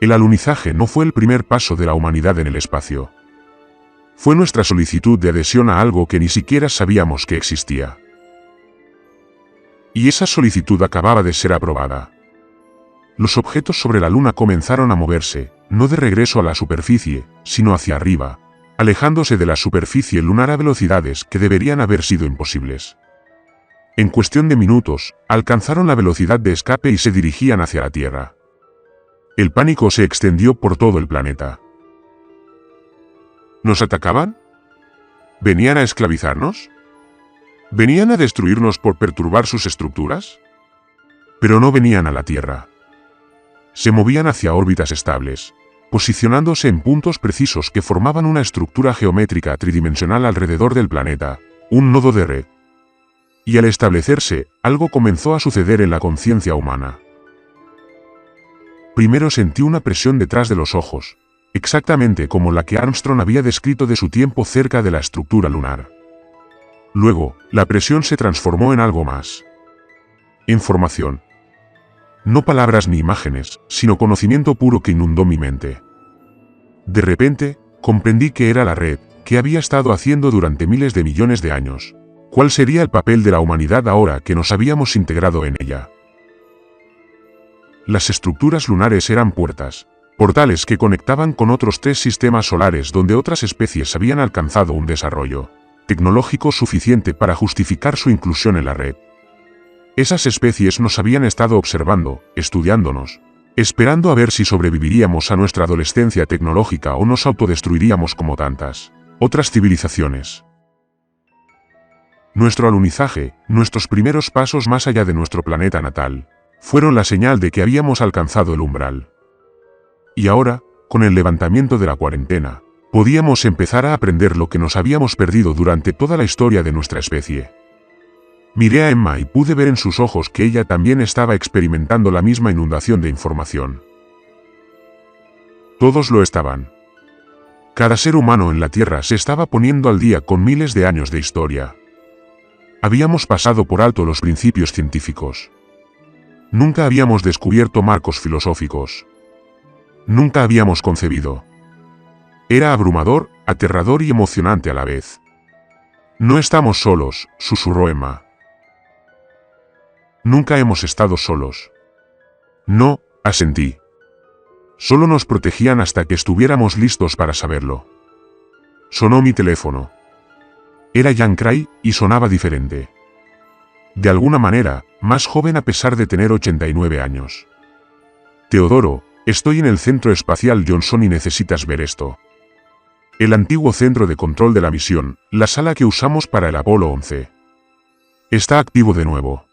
El alunizaje no fue el primer paso de la humanidad en el espacio. Fue nuestra solicitud de adhesión a algo que ni siquiera sabíamos que existía. Y esa solicitud acababa de ser aprobada. Los objetos sobre la Luna comenzaron a moverse, no de regreso a la superficie, sino hacia arriba, alejándose de la superficie lunar a velocidades que deberían haber sido imposibles. En cuestión de minutos, alcanzaron la velocidad de escape y se dirigían hacia la Tierra. El pánico se extendió por todo el planeta. ¿Nos atacaban? ¿Venían a esclavizarnos? ¿Venían a destruirnos por perturbar sus estructuras? Pero no venían a la Tierra. Se movían hacia órbitas estables, posicionándose en puntos precisos que formaban una estructura geométrica tridimensional alrededor del planeta, un nodo de red. Y al establecerse, algo comenzó a suceder en la conciencia humana. Primero sentí una presión detrás de los ojos, exactamente como la que Armstrong había descrito de su tiempo cerca de la estructura lunar. Luego, la presión se transformó en algo más. Información. No palabras ni imágenes, sino conocimiento puro que inundó mi mente. De repente, comprendí que era la red, que había estado haciendo durante miles de millones de años. ¿Cuál sería el papel de la humanidad ahora que nos habíamos integrado en ella? Las estructuras lunares eran puertas, portales que conectaban con otros 3 sistemas solares donde otras especies habían alcanzado un desarrollo tecnológico suficiente para justificar su inclusión en la red. Esas especies nos habían estado observando, estudiándonos, esperando a ver si sobreviviríamos a nuestra adolescencia tecnológica o nos autodestruiríamos como tantas otras civilizaciones. Nuestro alunizaje, nuestros primeros pasos más allá de nuestro planeta natal, fueron la señal de que habíamos alcanzado el umbral. Y ahora, con el levantamiento de la cuarentena, podíamos empezar a aprender lo que nos habíamos perdido durante toda la historia de nuestra especie. Miré a Emma y pude ver en sus ojos que ella también estaba experimentando la misma inundación de información. Todos lo estaban. Cada ser humano en la Tierra se estaba poniendo al día con miles de años de historia. Habíamos pasado por alto los principios científicos. Nunca habíamos descubierto marcos filosóficos. Nunca habíamos concebido. Era abrumador, aterrador y emocionante a la vez. No estamos solos, susurró Emma. Nunca hemos estado solos. No, asentí. Solo nos protegían hasta que estuviéramos listos para saberlo. Sonó mi teléfono. Era Jan Cray, y sonaba diferente. De alguna manera, más joven a pesar de tener 89 años. Teodoro, estoy en el Centro Espacial Johnson y necesitas ver esto. El antiguo centro de control de la misión, la sala que usamos para el Apolo 11. Está activo de nuevo.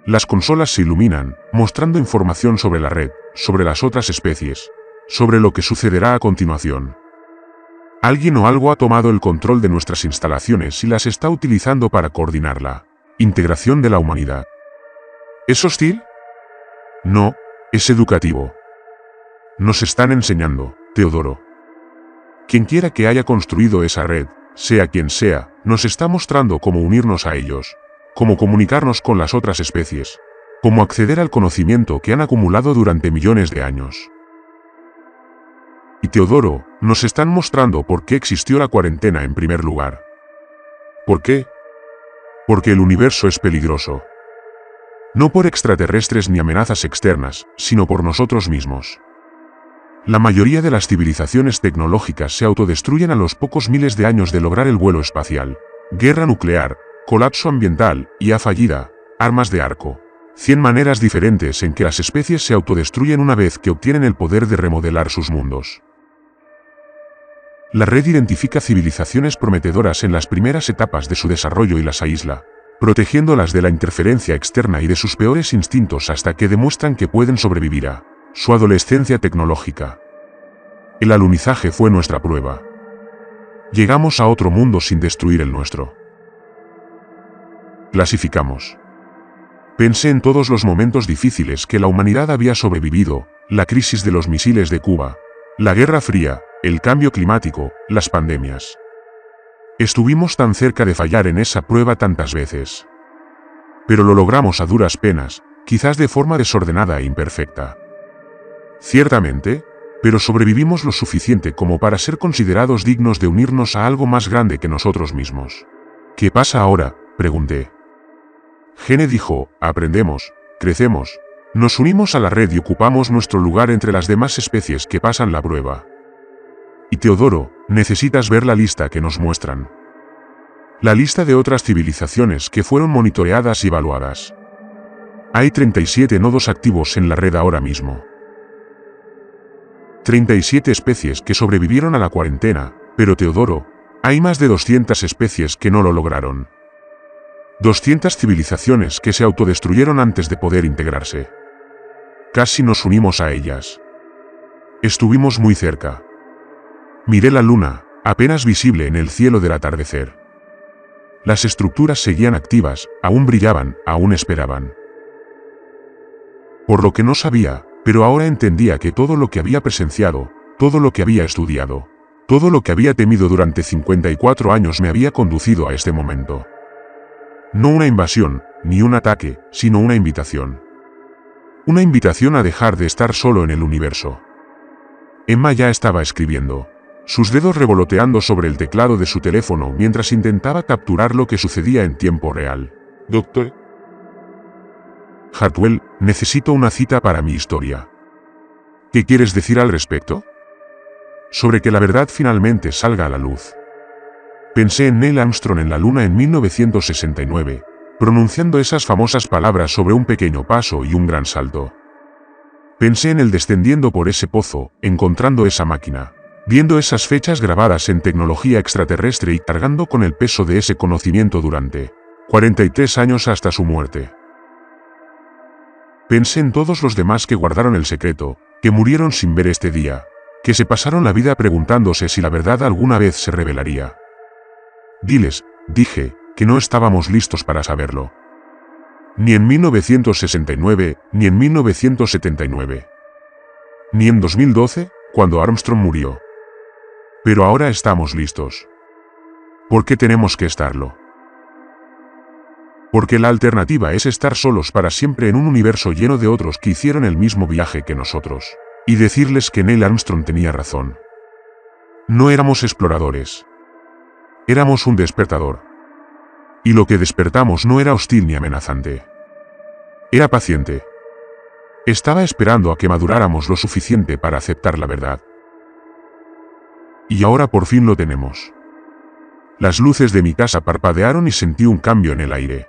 Las consolas se iluminan, mostrando información sobre la red, sobre las otras especies, sobre lo que sucederá a continuación. Alguien o algo ha tomado el control de nuestras instalaciones y las está utilizando para coordinar la integración de la humanidad. ¿Es hostil? No, es educativo. Nos están enseñando, Teodoro. Quienquiera que haya construido esa red, sea quien sea, nos está mostrando cómo unirnos a ellos, cómo comunicarnos con las otras especies, cómo acceder al conocimiento que han acumulado durante millones de años. Y Teodoro, nos están mostrando por qué existió la cuarentena en primer lugar. ¿Por qué? Porque el universo es peligroso. No por extraterrestres ni amenazas externas, sino por nosotros mismos. La mayoría de las civilizaciones tecnológicas se autodestruyen a los pocos miles de años de lograr el vuelo espacial, guerra nuclear, colapso ambiental, IA fallida, armas de arco. 100 maneras diferentes en que las especies se autodestruyen una vez que obtienen el poder de remodelar sus mundos. La red identifica civilizaciones prometedoras en las primeras etapas de su desarrollo y las aísla, protegiéndolas de la interferencia externa y de sus peores instintos hasta que demuestran que pueden sobrevivir a su adolescencia tecnológica. El alunizaje fue nuestra prueba. Llegamos a otro mundo sin destruir el nuestro. Clasificamos. Pensé en todos los momentos difíciles que la humanidad había sobrevivido: la crisis de los misiles de Cuba, la Guerra Fría, el cambio climático, las pandemias. Estuvimos tan cerca de fallar en esa prueba tantas veces. Pero lo logramos a duras penas, quizás de forma desordenada e imperfecta. Ciertamente, pero sobrevivimos lo suficiente como para ser considerados dignos de unirnos a algo más grande que nosotros mismos. ¿Qué pasa ahora?, pregunté. Gene dijo: aprendemos, crecemos, nos unimos a la red y ocupamos nuestro lugar entre las demás especies que pasan la prueba. Y Teodoro, necesitas ver la lista que nos muestran. La lista de otras civilizaciones que fueron monitoreadas y evaluadas. Hay 37 nodos activos en la red ahora mismo. 37 especies que sobrevivieron a la cuarentena, pero Teodoro, hay más de 200 especies que no lo lograron. 200 civilizaciones que se autodestruyeron antes de poder integrarse. Casi nos unimos a ellas. Estuvimos muy cerca. Miré la luna, apenas visible en el cielo del atardecer. Las estructuras seguían activas, aún brillaban, aún esperaban. Por lo que no sabía, pero ahora entendía que todo lo que había presenciado, todo lo que había estudiado, todo lo que había temido durante 54 años me había conducido a este momento. No una invasión, ni un ataque, sino una invitación. Una invitación a dejar de estar solo en el universo. Emma ya estaba escribiendo, sus dedos revoloteando sobre el teclado de su teléfono mientras intentaba capturar lo que sucedía en tiempo real. Doctor Hartwell, necesito una cita para mi historia. ¿Qué quieres decir al respecto? Sobre que la verdad finalmente salga a la luz. Pensé en Neil Armstrong en la Luna en 1969, pronunciando esas famosas palabras sobre un pequeño paso y un gran salto. Pensé en él descendiendo por ese pozo, encontrando esa máquina, viendo esas fechas grabadas en tecnología extraterrestre y cargando con el peso de ese conocimiento durante 43 años hasta su muerte. Pensé en todos los demás que guardaron el secreto, que murieron sin ver este día, que se pasaron la vida preguntándose si la verdad alguna vez se revelaría. Diles, dije, que no estábamos listos para saberlo. Ni en 1969, ni en 1979. Ni en 2012, cuando Armstrong murió. Pero ahora estamos listos. ¿Por qué tenemos que estarlo? Porque la alternativa es estar solos para siempre en un universo lleno de otros que hicieron el mismo viaje que nosotros, y decirles que Neil Armstrong tenía razón. No éramos exploradores. Éramos un despertador. Y lo que despertamos no era hostil ni amenazante. Era paciente. Estaba esperando a que maduráramos lo suficiente para aceptar la verdad. Y ahora por fin lo tenemos. Las luces de mi casa parpadearon y sentí un cambio en el aire.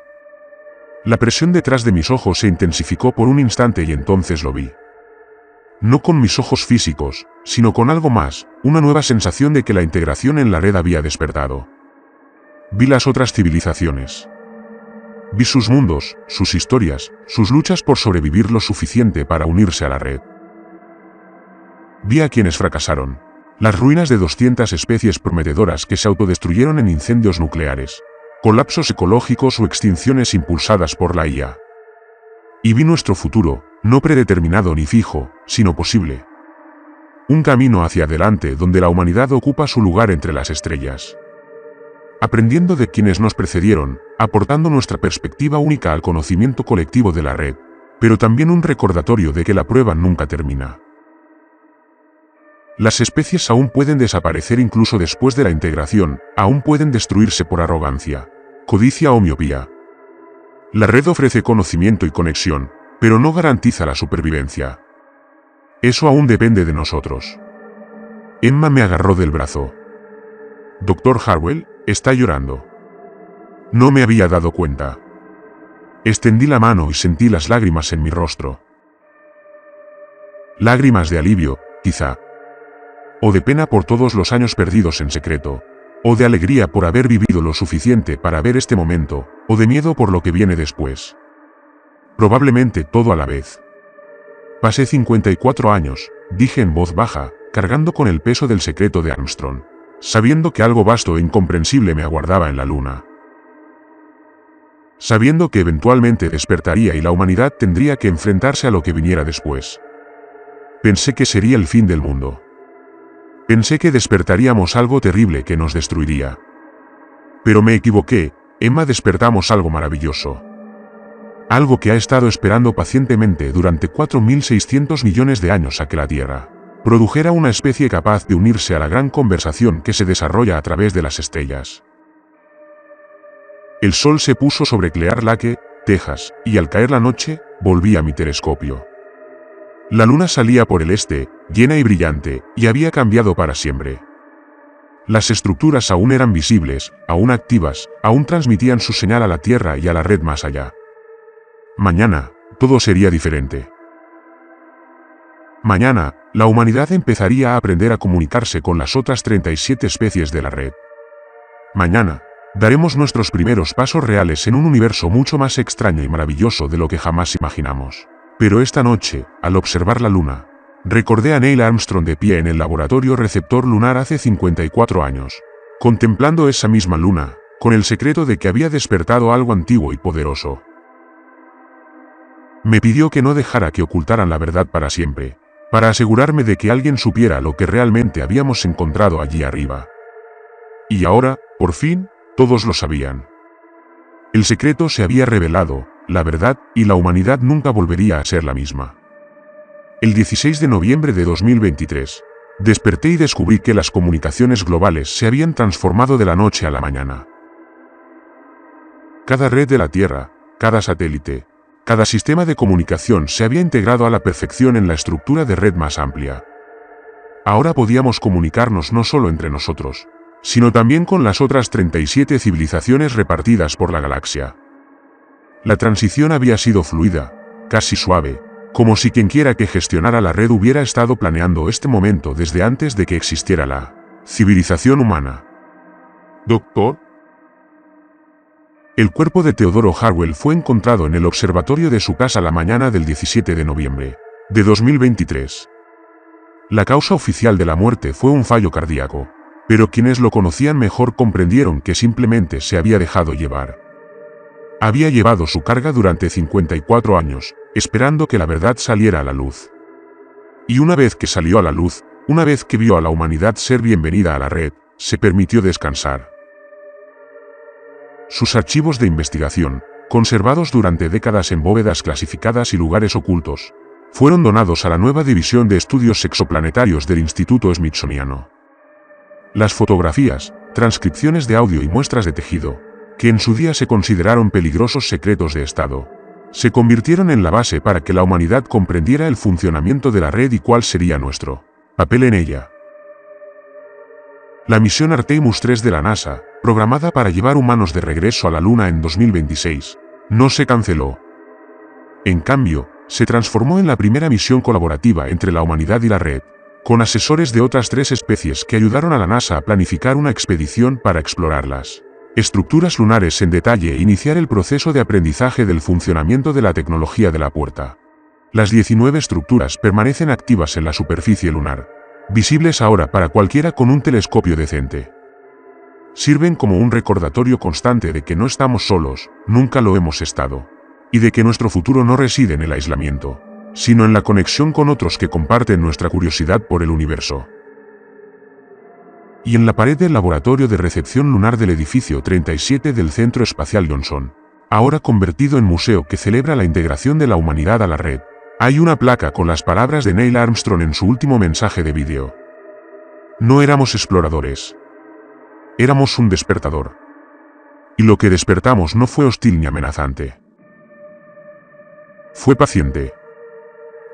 La presión detrás de mis ojos se intensificó por un instante y entonces lo vi. No con mis ojos físicos, sino con algo más, una nueva sensación de que la integración en la red había despertado. Vi las otras civilizaciones. Vi sus mundos, sus historias, sus luchas por sobrevivir lo suficiente para unirse a la red. Vi a quienes fracasaron. Las ruinas de 200 especies prometedoras que se autodestruyeron en incendios nucleares, colapsos ecológicos o extinciones impulsadas por la IA. Y vi nuestro futuro, no predeterminado ni fijo, sino posible. Un camino hacia adelante donde la humanidad ocupa su lugar entre las estrellas. Aprendiendo de quienes nos precedieron, aportando nuestra perspectiva única al conocimiento colectivo de la red, pero también un recordatorio de que la prueba nunca termina. Las especies aún pueden desaparecer incluso después de la integración, aún pueden destruirse por arrogancia, codicia o miopía. La red ofrece conocimiento y conexión, pero no garantiza la supervivencia. Eso aún depende de nosotros. Emma me agarró del brazo. Dr. Hartwell, está llorando. No me había dado cuenta. Extendí la mano y sentí las lágrimas en mi rostro. Lágrimas de alivio, quizá. O de pena por todos los años perdidos en secreto, o de alegría por haber vivido lo suficiente para ver este momento, o de miedo por lo que viene después. Probablemente todo a la vez. Pasé 54 años, dije en voz baja, cargando con el peso del secreto de Armstrong, sabiendo que algo vasto e incomprensible me aguardaba en la luna. Sabiendo que eventualmente despertaría y la humanidad tendría que enfrentarse a lo que viniera después. Pensé que sería el fin del mundo. Pensé que despertaríamos algo terrible que nos destruiría. Pero me equivoqué, Emma, despertamos algo maravilloso. Algo que ha estado esperando pacientemente durante 4.600 millones de años a que la Tierra produjera una especie capaz de unirse a la gran conversación que se desarrolla a través de las estrellas. El sol se puso sobre Clear Lake, Texas, y al caer la noche, volví a mi telescopio. La luna salía por el este, llena y brillante, y había cambiado para siempre. Las estructuras aún eran visibles, aún activas, aún transmitían su señal a la Tierra y a la red más allá. Mañana, todo sería diferente. Mañana, la humanidad empezaría a aprender a comunicarse con las otras 37 especies de la red. Mañana, daremos nuestros primeros pasos reales en un universo mucho más extraño y maravilloso de lo que jamás imaginamos. Pero esta noche, al observar la luna, recordé a Neil Armstrong de pie en el laboratorio receptor lunar hace 54 años, contemplando esa misma luna, con el secreto de que había despertado algo antiguo y poderoso. Me pidió que no dejara que ocultaran la verdad para siempre, para asegurarme de que alguien supiera lo que realmente habíamos encontrado allí arriba. Y ahora, por fin, todos lo sabían. El secreto se había revelado, la verdad, y la humanidad nunca volvería a ser la misma. El 16 de noviembre de 2023, desperté y descubrí que las comunicaciones globales se habían transformado de la noche a la mañana. Cada red de la Tierra, cada satélite, cada sistema de comunicación se había integrado a la perfección en la estructura de red más amplia. Ahora podíamos comunicarnos no solo entre nosotros, sino también con las otras 37 civilizaciones repartidas por la galaxia. La transición había sido fluida, casi suave, como si quienquiera que gestionara la red hubiera estado planeando este momento desde antes de que existiera la civilización humana. Doctor. El cuerpo de Teodoro Harwell fue encontrado en el observatorio de su casa la mañana del 17 de noviembre de 2023. La causa oficial de la muerte fue un fallo cardíaco, pero quienes lo conocían mejor comprendieron que simplemente se había dejado llevar. Había llevado su carga durante 54 años, esperando que la verdad saliera a la luz. Y una vez que salió a la luz, una vez que vio a la humanidad ser bienvenida a la red, se permitió descansar. Sus archivos de investigación, conservados durante décadas en bóvedas clasificadas y lugares ocultos, fueron donados a la nueva División de Estudios Exoplanetarios del Instituto Smithsoniano. Las fotografías, transcripciones de audio y muestras de tejido, que en su día se consideraron peligrosos secretos de Estado, se convirtieron en la base para que la humanidad comprendiera el funcionamiento de la red y cuál sería nuestro papel en ella. La misión Artemis 3 de la NASA, programada para llevar humanos de regreso a la Luna en 2026, no se canceló. En cambio, se transformó en la primera misión colaborativa entre la humanidad y la red, con asesores de otras 3 especies que ayudaron a la NASA a planificar una expedición para explorarlas. Estructuras lunares en detalle e iniciar el proceso de aprendizaje del funcionamiento de la tecnología de la puerta. Las 19 estructuras permanecen activas en la superficie lunar, visibles ahora para cualquiera con un telescopio decente. Sirven como un recordatorio constante de que no estamos solos, nunca lo hemos estado, y de que nuestro futuro no reside en el aislamiento, sino en la conexión con otros que comparten nuestra curiosidad por el universo. Y en la pared del laboratorio de recepción lunar del edificio 37 del Centro Espacial Johnson, ahora convertido en museo que celebra la integración de la humanidad a la red, hay una placa con las palabras de Neil Armstrong en su último mensaje de vídeo. No éramos exploradores. Éramos un despertador. Y lo que despertamos no fue hostil ni amenazante. Fue paciente.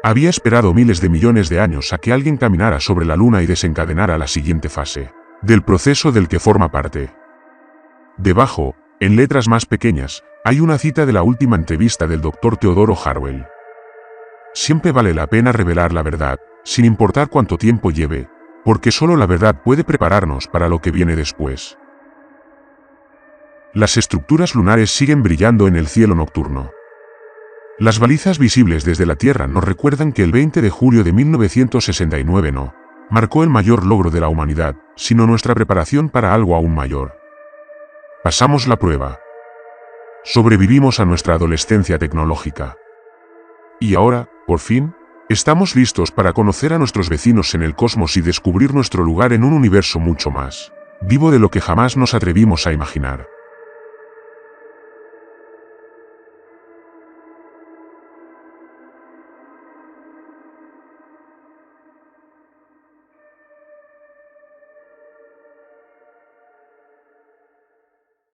Había esperado miles de millones de años a que alguien caminara sobre la Luna y desencadenara la siguiente fase del proceso del que forma parte. Debajo, en letras más pequeñas, hay una cita de la última entrevista del Dr. Teodoro Harwell. Siempre vale la pena revelar la verdad, sin importar cuánto tiempo lleve, porque solo la verdad puede prepararnos para lo que viene después. Las estructuras lunares siguen brillando en el cielo nocturno. Las balizas visibles desde la Tierra nos recuerdan que el 20 de julio de 1969 no marcó el mayor logro de la humanidad, sino nuestra preparación para algo aún mayor. Pasamos la prueba. Sobrevivimos a nuestra adolescencia tecnológica. Y ahora, por fin, estamos listos para conocer a nuestros vecinos en el cosmos y descubrir nuestro lugar en un universo mucho más vivo de lo que jamás nos atrevimos a imaginar.